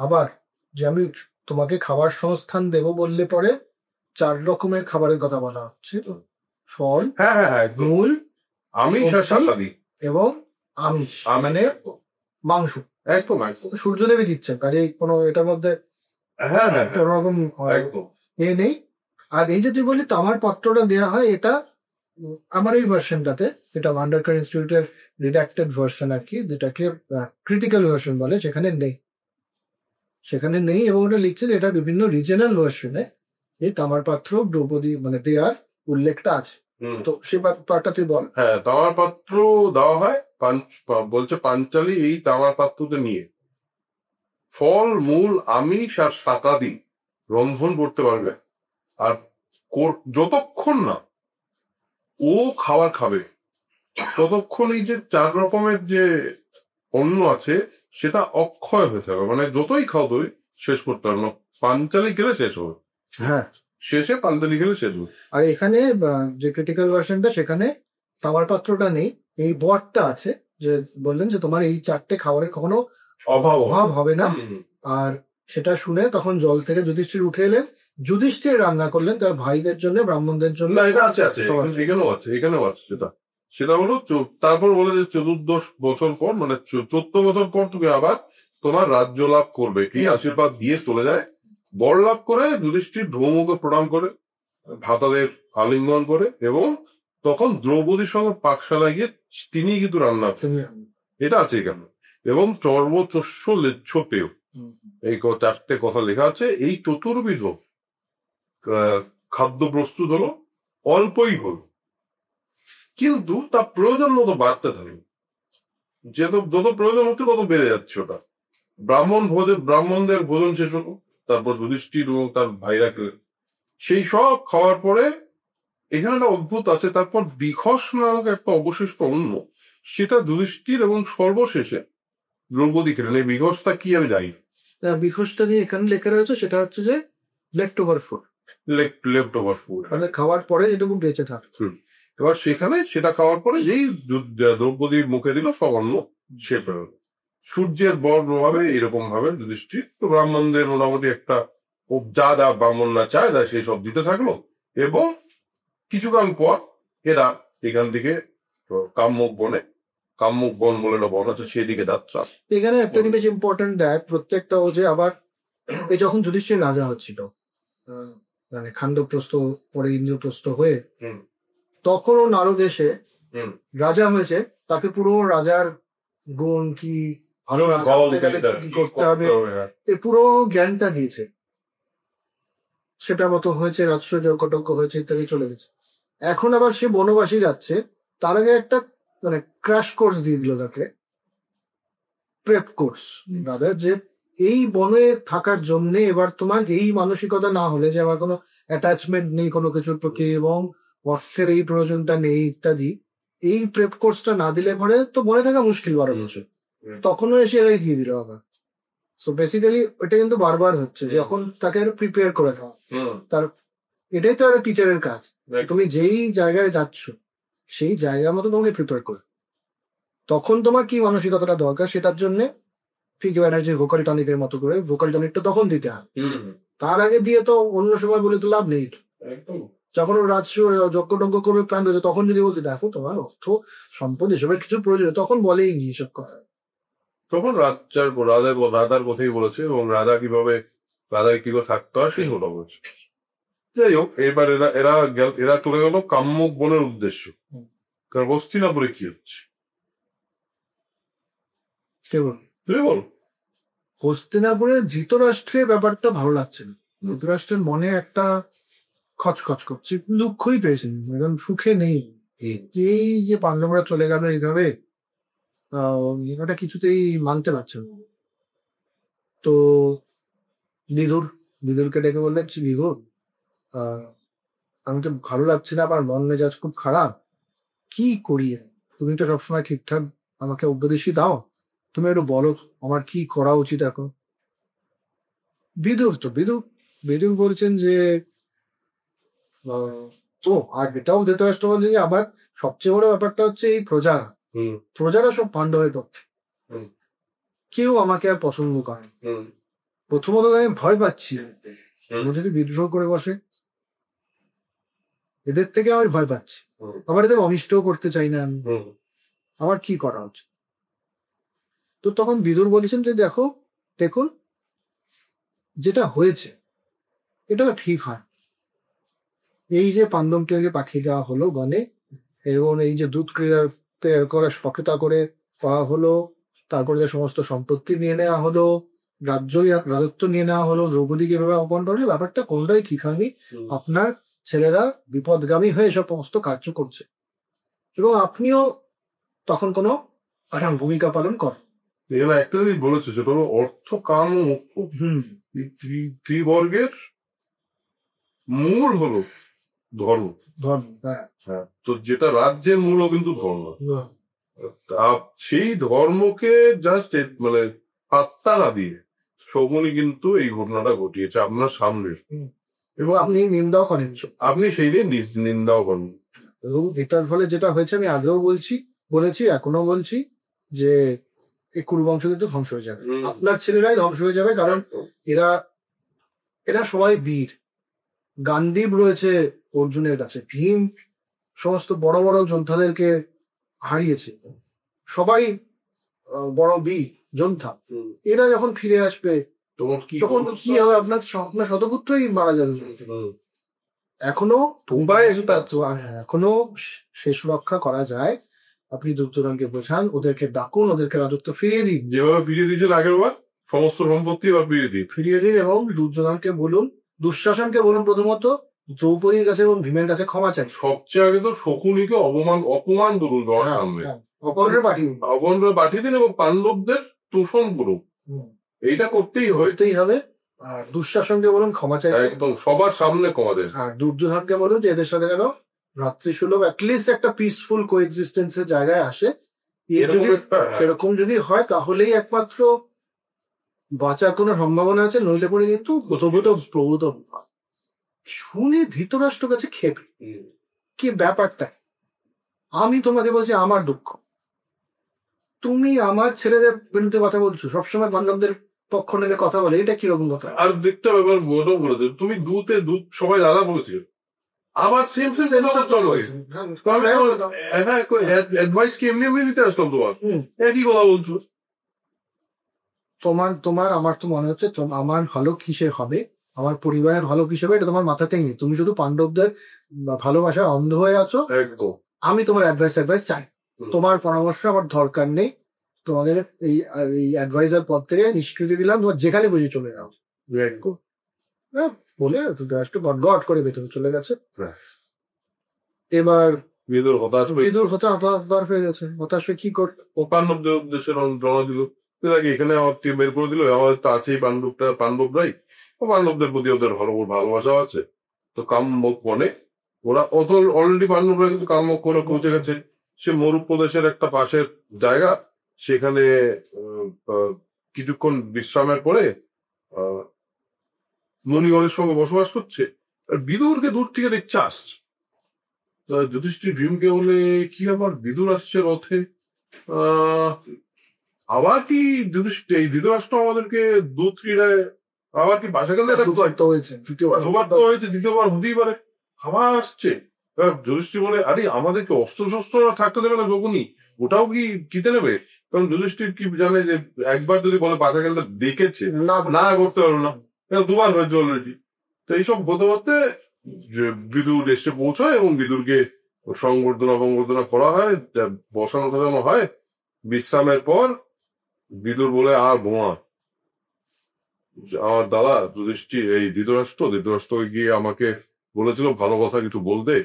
আবার যে আমি তোমাকে খাবার সংস্থান দেব বললে পরে 4 রকমের খাবারের কথা বলা হচ্ছে: ফল, হ্যাঁ হ্যাঁ হ্যাঁ, একদম। মূল, আমি সবজি শাকাদি এবং আমিষ, মানে মাংস। একদম একদম। সূর্যদেবী দিচ্ছেন, কাজেই কোনো এটার মধ্যে হ্যাঁ হ্যাঁ কোনো রকম একদম। এ নেই। আর এই যে তুই বললি তামার পাত্রটা দেওয়া হয়, এটা আমার এই ভার্সনটাতে, এটা ভান্ডারকার ইনস্টিটিউটের রিডাক্টেড ভার্সন আর কি, যেটাকে ক্রিটিক্যাল ভার্সন বলে, সেখানে নেই এবং ওটা লিখছে যে এটা বিভিন্ন রিজনাল ভার্সনে এই তামার পাত্র দ্রৌপদী মানে দেয়ার উল্লেখটা আছে। তো সেই পার্টটা তুই বল। হ্যাঁ, তামার পাত্র দেওয়া হয়। বলছে পাঞ্চালী এই তামার পাত্রতে নিয়ে ফল, মূল, আমিষ আর শাকাদি রন্ধন করতে পারবে। আর যতক্ষণ না ও খাবার খাবে ততক্ষণ এই যে 4 রকমের যে অন্ন আছে সেটা অক্ষয় হয়ে থাকবে, মানে যতই খাও তুই শেষ করতে পারবে না। পাঞ্চালি খেলে শেষ হবে, হ্যাঁ, শেষে পাঞ্চালি খেলে শেষ হবে। আর এখানে যে ক্রিটিক্যাল ভার্সনটা, সেখানে তামার পাত্রটা নেই, এই বটটা আছে, যে বললেন যে তোমার এই 4টে খাবারের কখনো অভাব হবে না। আর সেটা শুনে তখন জল থেকে যুধিষ্ঠির উঠে এলেন, যুধিষ্ঠির রান্না করলেন তার ভাইদের জন্য, ব্রাহ্মণদের জন্য। না, এটা আছে এখানেও আছে সেটা হলো তারপর বলে যে 14 বছর পর, মানে 14 বছর পর তুমি আবার তোমার রাজ্য লাভ করবে, কি আশীর্বাদ দিয়ে চলে যায়। বর লাভ করে যুধিষ্ঠির ধৌমকে প্রণাম করে, ভাতাদের আলিঙ্গন করে, এবং তখন দ্রৌপদীর সঙ্গে পাকশালা গিয়ে তিনি কিন্তু রান্না করেন। এটা আছে এখানে। এবং চর্বচস্য লেচ্ছ পেয়, এই 4টে কথা লেখা আছে। এই চতুর্বিধ খাদ্য প্রস্তুত হলো, অল্পই হল, কিন্তু তা প্রয়োজন মতো বাড়তে থাকবে। যত প্রয়োজন হচ্ছে তত বেড়ে যাচ্ছে ওটা। ব্রাহ্মণদের ভোজন শেষ হলো, তারপর যুধিষ্ঠির এবং তার ভাইরা সেই সব খাওয়ার পরে এখানে একটা অদ্ভুত আছে, তারপর বিখস নামক একটা অবশিষ্ট অন্ন, সেটা যুধিষ্ঠির এবং সর্বশেষে দ্রৌপদী খেলেন। এই বিখসটা কি আমি জানি। বিখসটা নিয়ে এখানে লেখা রয়েছে, সেটা হচ্ছে যে লেফট ওভার ফুড, মানে খাওয়ার পরে যেটুকু বেঁচে থাকে। এবার সেটা খাওয়ার পরে যেই দ্রৌপদীর মুখে দিল সব অন্ন সে সূর্যের বর প্রভাবে এরকম ভাবে যুধিষ্ঠির ব্রাহ্মণদের মোটামুটি একটা যা ব্রাহ্মণরা চায় তা সেই সব দিতে থাকলো। এবং কিছুকাল পর এরা এখান থেকে কাম্যক বন বলে একটা বন আছে, সেদিকে যাত্রা। এখানে একটা জিনিস ইম্পর্টেন্ট দেখ, প্রত্যেকটা ও যে আবার এই যখন যুধিষ্ঠির রাজা হচ্ছিল, মানে খান্ডবপ্রস্থ পরে ইন্দ্রপ্রস্থ হয়ে, তখন ও নারদ এসে রাজা হয়েছে, তাকে পুরো রাজার গুণ কি ভালো করতে হবে এই পুরো জ্ঞানটা দিয়েছে। সেটা মতো হয়েছে, রাজসূয় কটক্ষ হয়েছে, ইত্যাদি চলে গেছে। এখন আবার সে বনবাসী যাচ্ছে, তার আগে একটা মানে ক্র্যাশ কোর্স দিয়ে দিল তাকে, প্রেপ কোর্স রাদার, যে এই বনে থাকার জন্য এবার তোমার এই মানসিকতা না হলে যে আমার কোনো অ্যাটাচমেন্ট নেই কোনো কিছুর প্রতি এবং অর্থের এই প্রয়োজনটা নেই ইত্যাদি, এই প্রেপ কোর্সটা না দিলে পরে তো বনে থাকা মুশকিল 12 বছর। তখনও এসে এরাই দিয়ে দিল আবার। সো বেসিক্যালি ওটা কিন্তু বারবার হচ্ছে, যখন তাকে প্রিপেয়ার করে দেওয়া, তার এটাই তো একটা টিচারের কাজ। তুমি যেই জায়গায় যাচ্ছ সেই জায়গার মতো তোমাকে প্রিপেয়ার করে, তখন তোমার কি মানসিকতাটা দরকার সেটার জন্য ঠিক ব্যানার্জির ভোকাল টনিকের মতো করে ভোকাল টনিকটা তখন দিতে হয়। তার আগে দিয়ে তো অন্য সময় বলে তো লাভ নেই। যখন রাজস্ব যজ্ঞটজ্ঞ করবে প্ল্যান রয়েছে, তখন যদি বলতে দেখো তোমার অর্থ সম্পদ এসবের কিছু প্রয়োজন, তখন বলেই নি এসব কথা। তখন রাধার কথাই বলেছে, এবং রাধা কিভাবে থাকতে হয় সেই কথা বলছে। যাই হোক, এবার এরা চলে গেল কাম্যক বনের উদ্দেশ্য। কারণ হস্তিনাপুরে কি হচ্ছে কেবল তুমি বলো। হস্তিনাপুরে ধৃতরাষ্ট্রের ব্যাপারটা ভালো লাগছে না। ধৃতরাষ্ট্রের মনে একটা খচখচ করছে, দুঃখই পেয়েছেন, এখন সুখে নেই। এই যে পাণ্ডবরা চলে গেল এইভাবে, এটা কিছুতেই মানতে পারছে না। তো বিদুরকে ডেকে বললেন, বিদুর, আমি তো ভালো লাগছে না, আমার মন মেজাজ খুব খারাপ, কি করি? তুমি তো সবসময় ঠিকঠাক আমাকে উপদেশই দাও, তুমি একটু বলো আমার কি করা উচিত এখন। বিদুর বলছেন যে আর এটাও ধৃতরাষ্ট্র বলছে যে আবার সবচেয়ে বড় ব্যাপারটা হচ্ছে এই প্রজারা সব পাণ্ডবের পক্ষে, কেউ আমাকে আর পছন্দ করে। প্রথমত আমি ভয় পাচ্ছি যদি বিদ্রোহ করে বসে, এদের থেকে আমি ভয় পাচ্ছি, আবার এদের অনিষ্টও করতে চাই না আমি, আমার কি করা উচিত? তো তখন বিদুর বলেছেন যে দেখুন, যেটা হয়েছে এটা ঠিক হয়। এই যে পাণ্ডবকে পাঠিয়ে দেওয়া হলো বনে, এবং এই যে দুধ ক্রীড়ার করে সক্ষতা করে পাওয়া হলো, তারপরে যে সমস্ত সম্পত্তি নিয়ে নেওয়া হলো, রাজত্ব নিয়ে নেওয়া হলো, দ্রৌপদীকে এভাবে অপমান করলে, ব্যাপারটা কোনটাই ঠিক হয়নি। আপনার ছেলেরা বিপদগামী হয়ে এসব সমস্ত কার্য করছে, এবং আপনিও তখন কোনো ভূমিকা পালন করেন। এরা একটা জিনিস বলেছে, সেটা হলো অর্থ কাম ও মোক্ষ। ত্রিবর্গের মূল হলো ধর্ম। হ্যাঁ, তো যেটা রাজ্যের মূল কিন্তু ধর্ম। সেই ধর্মকে জাস্ট মানে পাত্তা না দিয়ে শকুনি কিন্তু এই ঘটনাটা ঘটিয়েছে আপনার সামনে, এবং আপনি নিন্দাও করেন, আপনি সেই দিন নিন্দাও করেন। এবং এটার ফলে যেটা হয়েছে, আমি আগেও বলেছি এখনো বলছি, যে এই কুরুবংশ কিন্তু ধ্বংস হয়ে যাবে, আপনার ছেলেরাই ধ্বংস হয়ে যাবে। কারণ এরা সবাই বীর। গান্ডীব রয়েছে অর্জুনের কাছে, ভীম সমস্ত বড় বড় যোদ্ধাদেরকে হারিয়েছে, সবাই বড় বীর যোদ্ধা। এরা যখন ফিরে আসবে তখন কি হবে? আপনার শতপুত্রই মারা যাবে। এখনো এখনো শেষ রক্ষা করা যায়। আপনি দুর্যোধনকে বোঝান, ওদেরকে ডাকুন, ওদেরকে রাজত্ব ফিরিয়ে দিন, যেভাবে ফিরিয়ে দিয়েছেন আগের বার সমস্ত সম্পত্তি ফিরিয়ে দিন। এবং দুর্যোধনকে বলুন, দুঃশাসনকে বলুন প্রথমত দ্রৌপদীর কাছে এবং ভীমের কাছে ক্ষমা চাই। সবচেয়ে আগে তো শকুনিকে অপমান করুন, অপমানরে পাঠিয়ে দিন এবং পাণ্ডবদের তোষণ করুন, এইটা করতেই হবে। আর দুঃশাসনকে বলুন ক্ষমা চাই, একদম সবার সামনে ক্ষমা দেন। আর দুর্যোধনকে বলুন যে এদের সাথে যেন ভ্রাতৃসুলভ অ্যাটলিস্ট একটা পিসফুল কোএক্সিস্টেন্সের জায়গায় আসে। এরকম যদি হয় তাহলেই একমাত্র বাঁচার কোনো সম্ভাবনা আছে, নইলে পরে কিন্তু প্রভূত। শুনে ধৃতরাষ্ট্র কাছে খেপে, কি ব্যাপারটা? আমি তোমাকে বলছি আমার দুঃখ, তুমি আমার ছেলেদের বিরুদ্ধে কথা বলছো, সবসময় পাণ্ডবদের পক্ষ নিয়ে কথা বলে, এটা কিরকম কথা? আর দেখতে ব্যাপার বলে তুমি দুধ সবাই দাদা বলেছিল, আবার সেম অ্যাডভাইস কি এমনি দিতে আসতাম তোমার, একই কথা বলছো। তোমার আমার তো মনে হচ্ছে আমার ভালো কিসে হবে, আমার পরিবারের ভালো কিসে হবে, এটা তোমার মাথাতেই নেই। তুমি শুধু পাণ্ডবদের ভালোবাসায় অন্ধ হয়ে আছো। একদম। আমি তোমার অ্যাডভাইস চাই, তোমার পরামর্শ আমার দরকার নেই। তোমাদের এই অ্যাডভাইজার পদ থেকে নিষ্কৃতি দিলাম, তোমার যেখানে বুঝি চলে যাও। বলে গট করে ভেতরে চলে গেছে। এবার বিদুর হতাশ হয়ে গেছে। হতাশ হয়ে কি করবে? পাণ্ডবদের উদ্দেশ্যে রওনা দিল, এখানে আমার বের করে দিল, আমাদের তো আছেই পাণ্ডবরাই, পাণ্ডবদের প্রতি ওদের ভালোবাসা আছে। তো কাম্যক বনে ওরা অলরেডি পাণ্ডবরা কিন্তু কাম্যক বনে পৌঁছে গেছে। সে মরু প্রদেশের একটা পাশের জায়গা, সেখানে কিছুক্ষণ বিশ্রামের পরে মণিগণের সঙ্গে বসবাস করছে। আর বিদুরকে দূর থেকে দেখছে আসছে। যুধিষ্ঠির ভীমকে বলে, কি আমার বিদুর আসছে রথে, আবার কি এই ধৃতরাষ্ট্র আমাদেরকে দুধ ক্রীড়ায় আবার কি বাসা গেলে দ্বিতীয়বার হতেই পারে, আবার আসছে। যুধিষ্ঠির বলে, আরে আমাদেরকে অস্ত্র শস্ত্র থাকতে দেবে না শকুনি, ওটাও কি জিতে নেবে? কারণ যুধিষ্ঠির কি জানে যে একবার যদি বলে বাসা গেলে দেখেছে, না করতে পারবে না, দুবার হয়েছে অলরেডি। তো এইসব হতে হতে যে বিদুর এসে পৌঁছায় এবং বিদুরকে সংবর্ধনা করা হয়, বসানো সাজানো হয়। বিশ্রামের পর বিদুর বলে, আর বোমা, আমার দাদা যুধিষ্ঠির এই ধৃতরাষ্ট্র গিয়ে আমাকে বলেছিল ভালো কথা কিছু বলতে।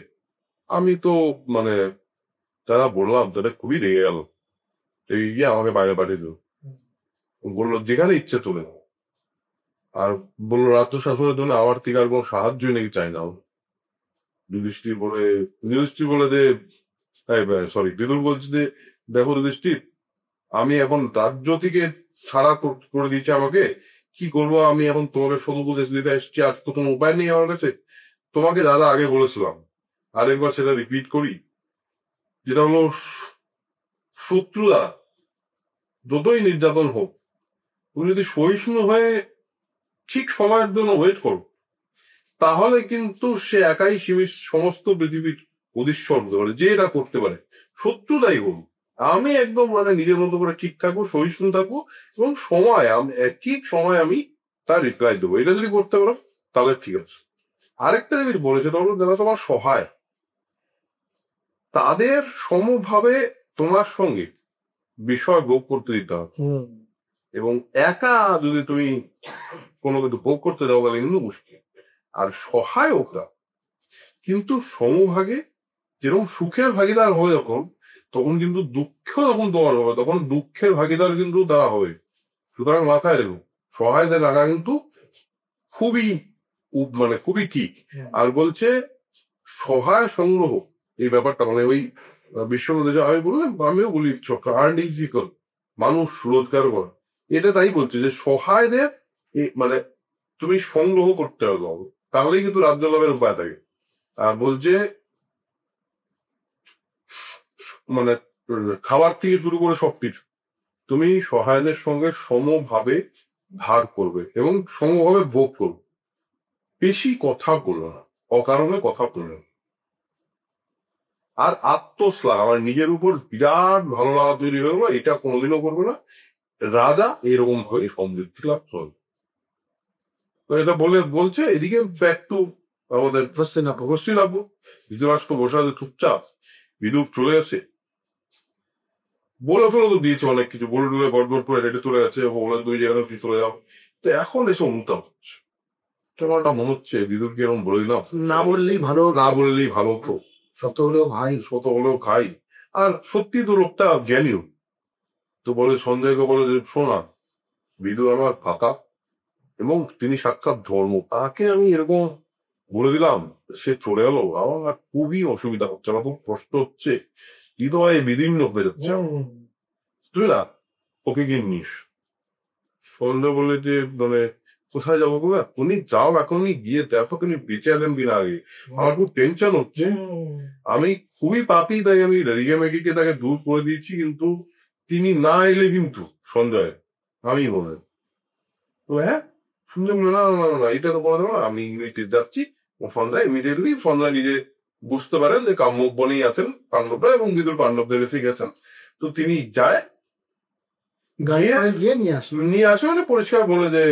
আমি তো মানে দাদা বললাম, তাদের খুবই রেগে গেল, রেগে গিয়ে আমাকে বাইরে পাঠিয়ে দিল। বললো যেখানে ইচ্ছে চলে যাও। আর বললো রাজ্য শাসনের জন্য আমার থেকে আর কোনো সাহায্যই নাকি চাই না। যুধিষ্ঠির বলে যে, সরি, বিদুর বলছে যে দেখো যুধিষ্ঠির, আমি এখন রাজ্য থেকে ছাড়া করে দিয়েছে আমাকে, কি করবো আমি এখন, তোমাকে শুধু বুঝে দিতে এসছি, আর তো কোনো উপায় নেই আমার কাছে। তোমাকে দাদা আগে বলেছিলাম, আরেকবার সেটা রিপিট করি, যেটা হলো শত্রু দ্বারা যতই নির্যাতন হোক, তুমি যদি সহিষ্ণু হয়ে ঠিক সময়ের জন্য ওয়েট করো, তাহলে কিন্তু সে একাই সমস্ত পৃথিবীর অধীশ্বর হতে পারে, যে এটা করতে পারে। শত্রুতাই হোক, আমি একদম নিজের মতো করে ঠিক থাকবো, সহিষ্ণু থাকবো, এবং ঠিক সময় আমি তার রিপ্লাই দেবো। এটা যদি করতে পারো তাহলে ঠিক আছে। আরেকটা জিনিস বলেছে, তখন যারা তোমার সহায়, তাদের সমভাবে তোমার সঙ্গে বিষয় ভোগ করতে দিতে হবে। এবং একা যদি তুমি কোনো কিছু ভোগ করতে দাও তাহলে কিন্তু মুশকিল। আর সহায়করা কিন্তু সমভাগে, যেরকম সুখের ভাগিদার হয় যখন, তখন কিন্তু দুঃখ যখন তোমার হবে, তখন দুঃখের ভাগিদার কিন্তু তারা হবে। সুতরাং মাথায় রেখো, সহায়দের রাখা কিন্তু খুবই খুবই ঠিক। আর বলছে সহায় সংগ্রহ, এই ব্যাপারটা ওই বিশ্বনদী আমি বললাম, আমিও বলি আর্ন ইজ ইকুয়াল, মানুষ রোজগার করে, এটা তাই বলছে যে সহায়দের তুমি সংগ্রহ করতে হবে, তাহলেই কিন্তু রাজ্য লাভের উপায় থাকে। আর বলছে খাবার থেকে শুরু করে সবকিছু তুমি সহায়দের সঙ্গে সমভাবে ভাগ করবে এবং সমভাবে ভোগ করবে। বেশি কথা বলবে না, অকারণে কথা বলবে না। আর আত্মশ্লাঘ, আমার নিজের উপর বিরাট ভালো লাগা তৈরি হয়ে গেলো, এটা কোনোদিনও করবে না। রাজা এরকম হয়ে সমৃদ্ধি লাভ করবে। তো এটা বলছে এদিকে ব্যাক টু আমাদের হস্তিনাপুর। ধৃতরাষ্ট্র বসে আছে চুপচাপ, বিদুর চলে গেছে, বলে ফেলে তো দিয়েছে অনেক কিছু, বলে টুলে গড়গড় করে হেঁটে চলে গেছে, বলে তুই যেখানে তুই চলে যাও। তো এখন এসে অনুতাপ হচ্ছে, তোমারটা মনে হচ্ছে দিদুরকে এরকম বলে দিলাম, না বললেই ভালো তো শত হলেও খাই। আর সত্যি তো লোকটা জ্ঞানীও। তো বলে সঞ্জয়কে বলে যে শোনা, বিদু আমার ফাঁকা এবং তিনি সাক্ষাৎ ধর্ম, তাকে আমি এরকম বলে দিলাম, সে চলে গেলো, আমার খুবই অসুবিধা হচ্ছে, আমার খুব কষ্ট হচ্ছে, হৃদয়ে বিদীর্ণ হয়ে যাচ্ছে। তুই না ওকে গিয়ে নিস। সঞ্জয় বলে যে কোথায় যাবো গো? উনি যাও, এখনই গিয়ে দেখো তিনি বেঁচে আছেন কিনা আগে, আমার খুব টেনশন হচ্ছে। আমি খুবই পাপি, তাই আমি রিগে মেগিকে তাকে দূর করে দিয়েছি, কিন্তু তিনি না এলে কিন্তু সঞ্জয় আমি বলে তো হ্যাঁ, সঞ্জয় বলে না এটা তো বলে দেবো না, আমি যাচ্ছি। ও সঞ্জয় নিজে বুঝতে পারেন যে কাম্যক বনেই আছেন পাণ্ডবরা, এবং বিদুর পাণ্ডবদের এসে গেছেন। তো তিনি যায়, নিয়ে আসে, পরিষ্কার বলে যে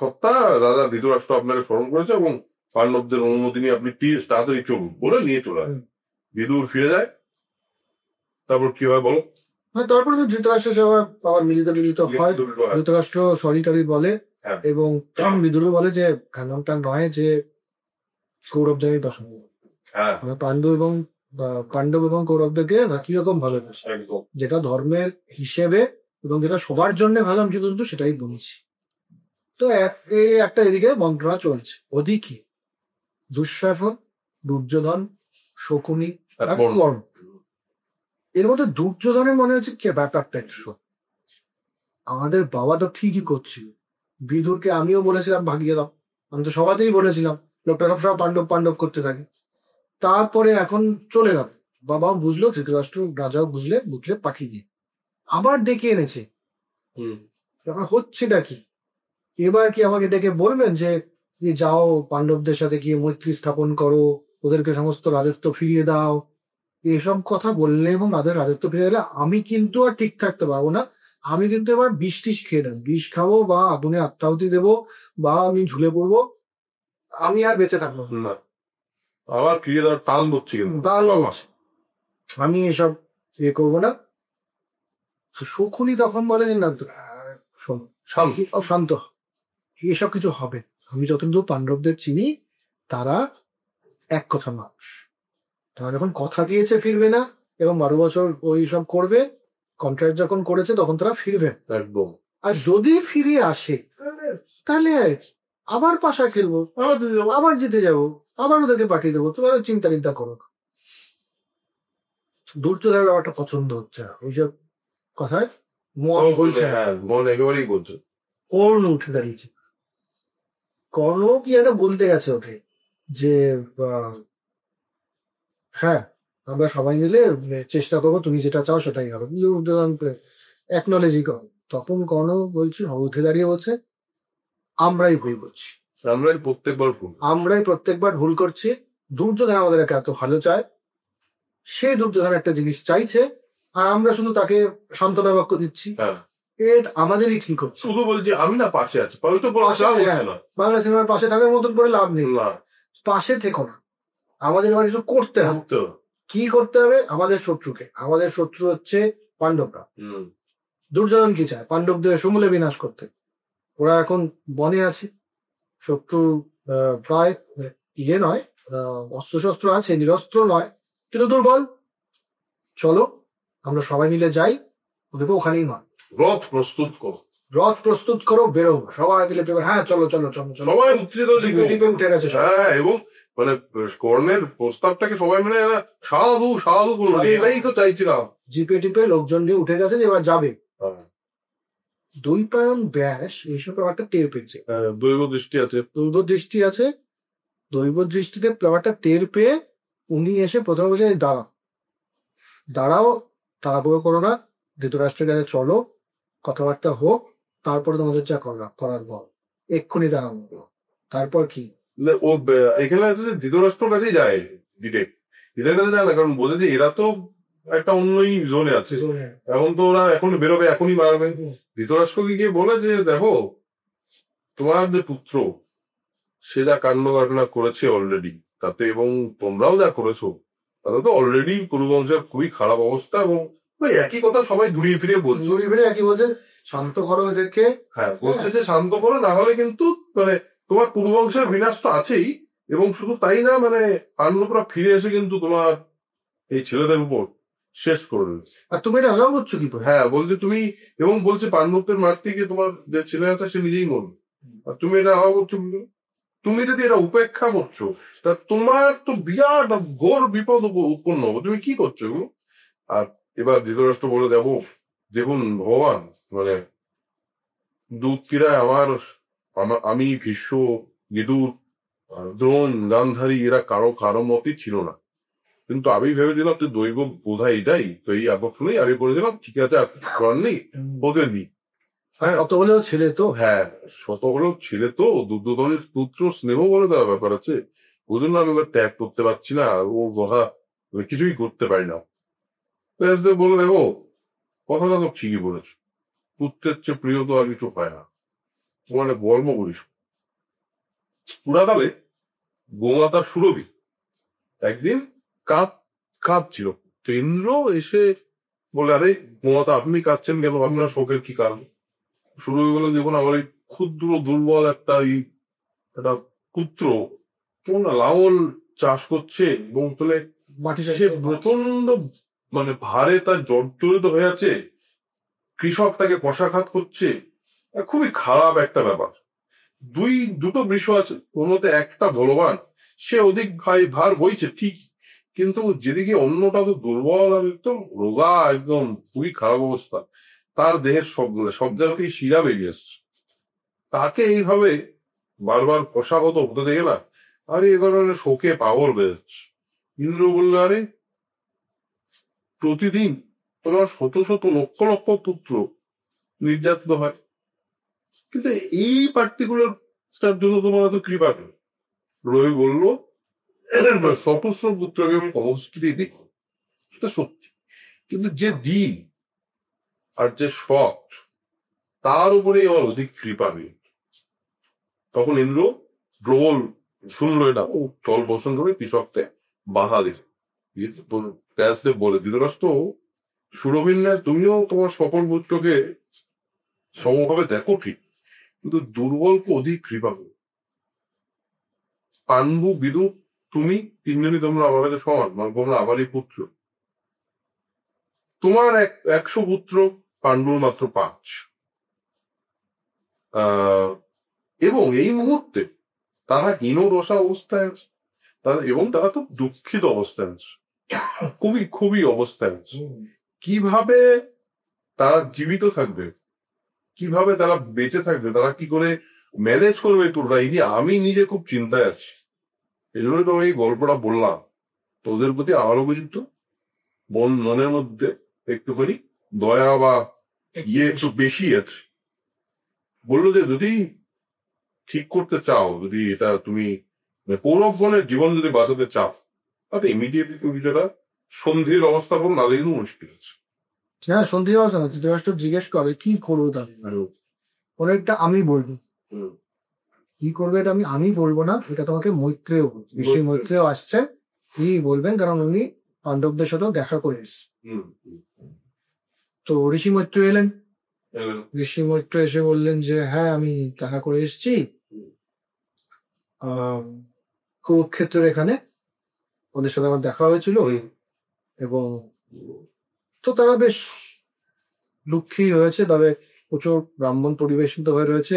কর্তা রাজা ধৃতরাষ্ট্র আপনাকে স্মরণ করেছে এবং পাণ্ডবদের অনুমতি নিয়ে আপনি তাড়াতাড়ি চলুন বলে নিয়ে চলে আসেন। বিদুর ফিরে যায়। তারপর কি হয় বলো? তারপরে তো ধৃতরাষ্ট্র সে আবার মিলিত হয়, ধৃতরাষ্ট্র সরি টরি বলে, এবং বিদুর বলে যে কারণটা নয় যে কৌরব জানি পছন্দ, পাণ্ডব এবং কৌরবদেরকে কিরকম ভালোবাসে, যেটা ধর্মের হিসেবে এবং যেটা সবার জন্য ভালো, আমি কিন্তু সেটাই বলছি। তো একটা এদিকে মন্ত্রণা চলছে, ওদিকে দুঃশাসন, দুর্যোধন, শকুনি, কর্ণ। এর মধ্যে দুর্যোধনের মনে হচ্ছে কে ব্যাপারটা একটু, আমাদের বাবা তো ঠিকই করছিল, বিদুরকে আমিও বলেছিলাম ভাগিয়ে দাও, আমি তো সবাতেই বলেছিলাম, লোকটা সব পাণ্ডব করতে থাকে। তারপরে এখন চলে গেল, বাবাও বুঝলো, ধৃতরাষ্ট্র রাজাও বুঝলে পাঠিয়ে দিয়ে আবার ডেকে এনেছে। হচ্ছেটা কি? এবার কি আমাকে ডেকে বলবেন যে যাও পাণ্ডবদের সাথে গিয়ে মৈত্রী স্থাপন করো, ওদেরকে সমস্ত রাজত্ব ফিরিয়ে দাও, এসব কথা বললে এবং রাজত্ব ফিরে গেলে আমি কিন্তু আর ঠিক থাকতে পারবো না। আমি কিন্তু এবার বিষ খেয়ে নেব, বিষ খাবো বা আগুনে আত্মাহুতি দেবো বা আমি ঝুলে পড়বো, আমি আর বেঁচে থাকবো না। আবার ফিরিয়ে দেওয়ার টান ধরছি কিন্তু ভালো আছে। আমি এসব ইয়ে করবো না। তো শকুনি তখন বলে যে না শোন, শান্তি। শান্ত হ। এসব কিছু হবে না। আমি যতদূর পাণ্ডবদের চিনি তারা এক কথার মানুষ। তারা যখন কথা দিয়েছে ফিরবে না এবং 12 বছর ওই সব করবে, কন্ট্রাক্ট যখন করেছে তখন তারা ফিরবে। একদম। আর যদি ফিরে আসে তাহলে আর কি, আবার পাশা খেলবো, আবার জিতে যাবো, আবার ওদেরকে পাঠিয়ে দেবো, তোমরা চিন্তা করো। দুর্যোধনের ব্যাপারটা পছন্দ হচ্ছে না, ওইসব কথায় মন বলছে না। হ্যাঁ, মন একেবারেই বলছে। কর্ণ উঠে দাঁড়িয়েছে। কর্ণ কি একটা বলতে গেছে ওকে যে হ্যাঁ আমরা সবাই মিলে চেষ্টা করবো, তুমি যেটা চাও সেটাই হবে। একনলেজই কর। তখন কর্ণ বলছি উঠে দাঁড়িয়ে বলছে আমরাই ভুল করছি, আমরাই প্রত্যেকবার ভুল। আমরাই প্রত্যেকবার ভুল করছি। দুর্যোধন আমাদের এত ভালো চায়, সে দুর্যোধন একটা জিনিস চাইছে আর আমরা শুধু তাকে সান্ত্বনা বাক্য দিচ্ছি। হ্যাঁ, এটা আমাদেরই ঠিক হচ্ছে। শুধু বলছি আমি না পাশে আছি, হয়তো বলা পাশে, হ্যাঁ, না। বাংলা সিনেমার পাশে থাকার মতন করে লাভ নেই। না, পাশে থেকো না, আমাদের এবার কিছু করতে হবে। তো কি করতে হবে? আমাদের শত্রুকে, আমাদের শত্রু হচ্ছে পাণ্ডবরা। দুর্যোধন কি চায়? পাণ্ডবদের সমূলে বিনাশ করতে। ওরা এখন বনে আছে, শত্রু প্রায় ইয়ে নয়, অস্ত্রশস্ত্র আছে, নিরস্ত্র নয়, কিন্তু দুর্বল। চলো আমরা সবাই মিলে যাই, ওদেরকে ওখানেই নয়। রথ প্রস্তুত করো, রথ প্রস্তুত করো, বেরোবো সবাই মিলে। হ্যাঁ চলো চলো চলো চলো, সবাই উত্তেজিত টিপে উঠে গেছে সবাই। হ্যাঁ, এবং মানে কর্ণের প্রস্তাবটাকে সবাই মিলে এরা সাধু সাধু করলো, এটাই তো চাইছিলাম। জিপে টিপে লোকজন দিয়ে উঠে গেছে যে এবার যাবে। হ্যাঁ, দৈপায়ন ব্যাস এইসব ব্যাপারটা টের পেয়েছে। দৈব দৃষ্টি আছে, দৈব দৃষ্টি আছে। দৈব দৃষ্টিতে ব্যাপারটা টের পেয়ে উনি এসে প্রথমে বলছে দাঁড়াও দাঁড়াও, তাড়াহুড়ো করো না, ধৃতরাষ্ট্রের কাছে চলো, কথাবার্তা হোক, তারপরে তোমাদের যা করার বল, এক্ষুনি দাঁড়ানো। তারপর কি ও এখানে আছে যে ধৃতরাষ্ট্রের কাছেই যায়, ডিটেক্ট এদের কাছে যায় না, কারণ বোঝে যে এরা তো একটা অন্যই জোনে আছে, এখন তো ওরা এখন বেরোবে, এখনই মারবে। ধৃতরাষ্ট্রকে গিয়ে বলে যে দেখো তোমার যে পুত্র সে যা কাণ্ড ঘটনা করেছে অলরেডি, তাতে এবং তোমরাও যা করেছো তাতে তো অলরেডি কুরুবংশের খুবই খারাপ অবস্থা, এবং ওই একই কথা সবাই ঘুরিয়ে ফিরিয়ে বলছে। ঘুরিয়ে ফিরে একই বলছে, শান্ত করো এদেরকে। হ্যাঁ, বলছে যে শান্ত করো, না হলে কিন্তু মানে তোমার কুরুবংশের বিনাশ তো আছেই, এবং শুধু তাই না, মানে পাণ্ডবরা ফিরে এসে কিন্তু তোমার এই ছেলেদের উপর শেষ করবে। আর তুমি এটা অ্যালাউ করছো কি করে? হ্যাঁ, বলছে তুমি, এবং বলছে পাণ্ডবদের মারতে গিয়ে তোমার যে ছেলে আছে সে নিজেই মরবে, আর তুমি এটা অ্যালাউ করছো কি করে? তুমি যদি এটা উপেক্ষা করছো তা তোমার তো বিরাট ঘোর বিপদ উৎপন্ন হবে, তুমি কি করছো এগুলো? আর এবার ধৃতরাষ্ট্র বলে দেবো দেখুন ভগবান, মানে দূতকিরা আমি ভীষ্ম, বিদুর, দ্রোণ, গান্ধারী এরা কারো মতই ছিল না, কিন্তু আমি ভেবেছিলাম যে দৈব বোধহয় এটাই, তো এই আকর্ষণেই আমি বলেছিলাম ঠিক আছে আর করার নেই, ওদের দিই। হ্যাঁ অত হলেও ছেলে তো। হ্যাঁ, শত হলেও ছেলে তো, দুর্যোধনের পুত্র, স্নেহ বলে দেওয়ার ব্যাপার আছে, ওই জন্য আমি এবার ত্যাগ করতে পারছি না, ও কথা কিছুই করতে পারি না। বলে দেখো কথাটা তো ঠিকই বলেছে, পুত্রের চেয়ে প্রিয় তো আর কিছু পায় না, তোমার গর্ব করিস। পুরাকালে গোমাতার সুরভি একদিন কাঁদছিল, তো ইন্দ্র এসে বলে আরে গোমাতা আপনি কাঁদছেন কেন, আপনার শোকের কি কারণ? সুরভি বলে দেখুন আমার এই ক্ষুদ্র দুর্বল একটা পুত্র কেমন লাঙল চাষ করছে, এবং তাহলে সে প্রচন্ড মানে ভারে তার জর্জরিত হয়ে আছে, কৃষক তাকে কষাঘাত করছে, খুবই খারাপ একটা ব্যাপার। দুটো বৃষ আছে, ওর মধ্যে একটা বলবান, সে অধিক ভার বইছে ঠিক, কিন্তু যেদিকে অন্যটা তো দুর্বল আর একদম রোগা, একদম খুবই খারাপ অবস্থা, তার দেহের সব জায়গা থেকে শিরা বেরিয়ে আসছে, তাকে এইভাবে বারবার কষাগত হতে দেখে না আরে এ কারণে শোকে পাগল হয়ে যাচ্ছে। ইন্দ্র বললো আরে প্রতিদিন তোমার শত শত লক্ষ লক্ষ পুত্র নির্যাতিত হয়, কিন্তু এই পার্টিকুলার জন্য তোমার এত কৃপা নেই। রবি বলল সহস্র পুত্রকে আমি সংস্কৃতি দিই, সেটা সত্যি, কিন্তু যে দিন আর যে সৎ তার উপরে আমার অধিক কৃপা নেই। তখন ইন্দ্র প্রবল শুনলো এটা ও 12 বছর ধরে কৃষককে বাধা দিছে। ব্যাসদেব বলে ধৃতরাষ্ট্র সুরভির ন্যায় তুমিও তোমার সকল পুত্রকে সমভাবে দেখো ঠিক, কিন্তু দুর্বলকে অধিক কৃপা করো। পাণ্ডু বিদুর তুমি তিনজনই তোমরা আমার কাছে সমান, মানে তোমরা আমারই পুত্র। তোমার 100 পুত্র, পাণ্ডুর মাত্র 5। এবং এই মুহূর্তে তারা হীনদশা অবস্থায় আছে, এবং তারা খুব দুঃখিত অবস্থায় আছে, খুবই খুবই অবস্থায় আছে। কিভাবে তারা জীবিত থাকবে, কিভাবে তারা বেঁচে থাকবে, তারা কি করে ম্যানেজ করবে তোরা, এই যে আমি নিজে খুব চিন্তায় আছি। এই জন্য তো এই গল্পটা বললাম, তোদের প্রতি আমারও কিন্তু মনের মধ্যে একটুখানি দয়া বা একটু বেশি আছে। বললো যে যদি ঠিক করতে চাও, যদি এটা তুমি কৌরবগণের জীবন যদি বাঁচাতে চাও, তাহলে ইমিডিয়েটলি তুমি যেটা সন্ধির অবস্থা করো, না কিন্তু মুশকিল আছে। হ্যাঁ, সন্ধি হওয়া না, ধৃতরাষ্ট্র জিজ্ঞেস করে কি করবো তাহলে। ওটা আমি বলবো, কি করবে এটা আমি বলবো না, এটা তোমাকে মৈত্রেয়, ঋষি মৈত্রেয় আসছে, কি বলবেন, কারণ উনি পাণ্ডবদের সাথেও দেখা করে এসছে। তো ঋষি মৈত্র এলেন, ঋষি মৈত্র এসে বললেন যে হ্যাঁ আমি দেখা করে এসেছি কুরুক্ষেত্রের এখানে, ওদের সাথে আমার দেখা হয়েছিল, এবং তো তারা বেশ দুঃখী হয়েছে, তবে প্রচুর ব্রাহ্মণ পরিবেশিত হয়ে রয়েছে,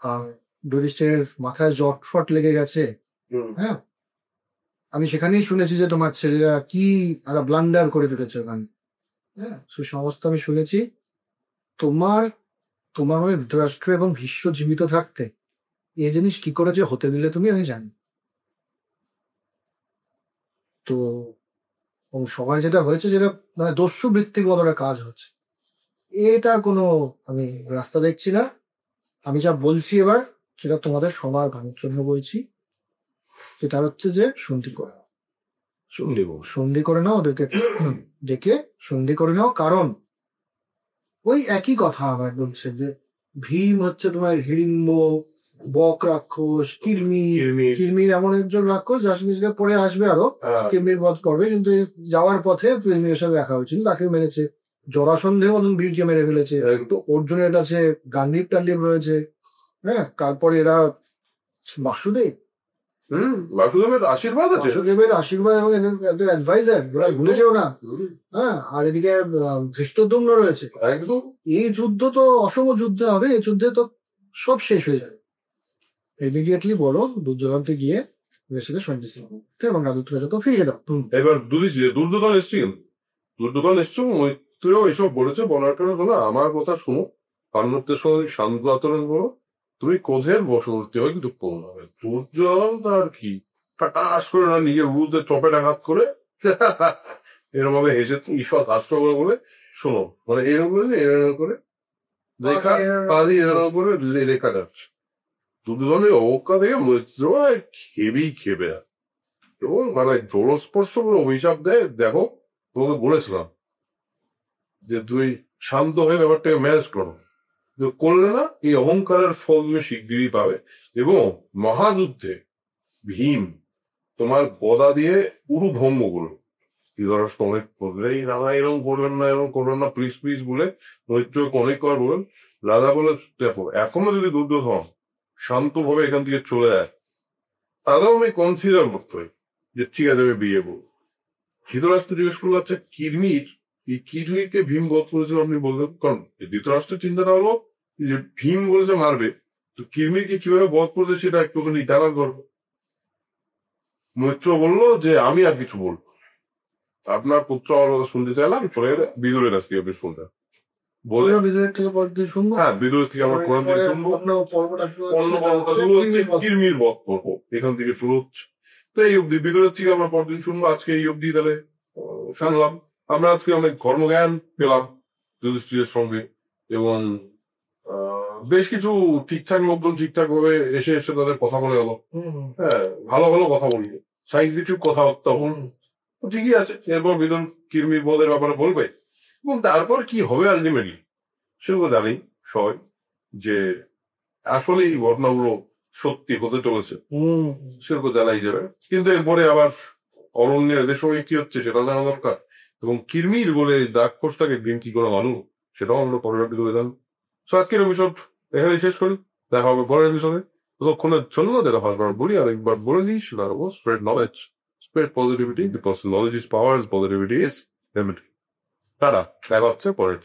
আর যুধিষ্ঠিরের মাথায় জটফট লেগে গেছে। হ্যাঁ, আমি সেখানেই শুনেছি যে তোমার ছেলেরা কি একটা ব্লান্ডার করে দিতেছে ওখানে। হ্যাঁ, সমস্ত আমি শুনেছি। তোমার তোমার ওই ধৃতরাষ্ট্র এবং ভীষ্ম জীবিত থাকতে এই জিনিস কি করে যে হতে দিলে তুমি, আমি জানি। তো সবাই যেটা হয়েছে, যেটা মানে দস্যু বৃত্তিক বদলে কাজ হচ্ছে, এটা কোনো আমি রাস্তা দেখছি না। আমি যা বলছি এবার সেটা তোমাদের সবার ভালোর জন্য বলছি, সেটা হচ্ছে যে সন্ধি করে নাও, সন্ধি করে নাও, ওদেরকে ডেকে সন্ধি করে নাও। কারণ ওই একই কথা আবার বলছে যে ভীম হচ্ছে তোমার হিড়িম্ব, বক রাক্ষস, কিরমির এমন একজন রাক্ষস যার নিজেকে পরে আসবে, আরো কিরমির বধ করবে, কিন্তু যাওয়ার পথে কিরমিরের সাথে দেখা হয়েছিল, তাকে মেরেছে। জরাসন্ধেও মতন বীরকে মেরে ফেলেছে। তো অর্জুনের কাছে গান্ডীব টান্ডীব রয়েছে। হ্যাঁ, তারপরে এরা বাসুদেব, বাসুদেবের আশীর্বাদ আছে, বাসুদেবের আশীর্বাদ এবং এদের অ্যাডভাইজার, ওরা ভুলে যেও না। হ্যাঁ, আর এদিকে ধৃষ্টদ্যুম্ন রয়েছে। একদম এই যুদ্ধ তো অসম যুদ্ধ হবে, এই যুদ্ধে তো সব শেষ হয়ে যাবে। ইমিডিয়েটলি বলো দুর্যোধনকে গিয়ে সাথে সন্ধি এবং রাজত্ব ফিরিয়ে দাও। এবার দুর্যোধন এসছি, দুর্যোধন এসছে, মৈত্রেয় এসব বলেছে, বলার কারণে হলো আমার কথা শুনো, পাণ্ডবদের সঙ্গে শান্ত আচরণ করো, তুমি ক্রোধের বশবর্তী হয় কিন্তু কম হবে। দুর্যোধন তার কি টাস করে না নিজের বিরুদ্ধে চপেট আঘাত করে এরকম ভাবে হেসে ঈশ্বর রাষ্ট্র করে বলে, শোনো, মানে এরকম করে রেখা কাঁদি এরকম করে রেখা যাচ্ছে। দুর্যোধনের অবজ্ঞা দেখে মৈত্র খেবেই খেবে, এবং মানে জলস্পর্শ করে অভিশাপ দেয়, দেখো তোমাকে বলেছিলাম যে তুই শান্ত হয়ে ব্যাপারটাকে ম্যানেজ করো, করলে না এই অহংকারের ফল তুমি শিগগিরই পাবে। এবং মহাযুদ্ধে ভীম তোমার গদা দিয়ে পুরো ভঙ্গ করলো। ধৃতরাষ্ট্র অনেক বললে এই রাজা এরকম করবেন না, এরকম করবেন না, প্লিজ প্লিজ বলে মৈত্রকে অনেক কর বলেন। রাজা বলে দেখো এখনো যদি দুর্যোধন শান্তভাবে এখান থেকে চলে যায়, তাহলেও আমি কনসিডার করতে হয় যে ঠিক আছে আমি বিয়ে করবো। ধৃতরাষ্ট্র জিজ্ঞেস করলো আচ্ছা এই কিরমিরকে ভীম বধ করেছিল আপনি বললেন, কারণ ধৃতরাষ্ট্রের চিন্তাটা হলো যে ভীম বলেছে মারবে, তো কিরমিরকে কিভাবে বধ করেছে সেটা একটুখানি জানার দরকার। মৈত্র বললো যে আমি আর কিছু বলবো, আপনার পুত্র আমার কথা শুনতে চাইলাম, পরে বিদুরের কাছ থেকে আপনি শুনলেন বলে, বিদুরের থেকে পরদিন শুনবো। হ্যাঁ, বিদুরের থেকে আমরা কোরআন থেকে শুনবো, কিরমির বধ করবো, এখান থেকে শুরু হচ্ছে। তো এই অব্দি বিদুরের থেকে আমরা পরদিন শুনবো। আজকে এই অব্দি তাহলে শুনলাম আমরা, আজকে অনেক ধর্মজ্ঞান পেলাম যুধিষ্ঠিরের সঙ্গে, এবং বেশ কিছু ঠিকঠাক লোকজন ঠিকঠাক ভাবে এসে এসে তাদের কথা বলে গেল। হ্যাঁ, ভালো ভালো কথা বললো, সাইন্টিফিক কথাবার্তা বলল, ঠিকই আছে। এরপর বিদুর কিরমির বধের ব্যাপারে বলবে, এবং তারপর কি হবে আলটিমেটলি সেগুলো জানি সবাই, যে আসলে এই ঘটনাগুলো সত্যি হতে চলেছে হুম। সেরকম জানাই যাবে, কিন্তু এরপরে আবার অরণ্যে এদের সঙ্গে কি হচ্ছে সেটা জানা দরকার, এবং কিরমির বলে দাগকোষটাকে গ্রিন কি করে মানুষ সেটাও আমরা পরের এপিসোডে জানবো। সো আজকের এপিসোড এখানে শেষ করি, দেখা হবে পরের এপিসোডে। ততক্ষণের জন্য যেটা হবার বলি আর একবার বলে দিই, সেটা হবো spread knowledge, spread positivity, because knowledge is power, positivity is limit. তারা দেখা হচ্ছে পরের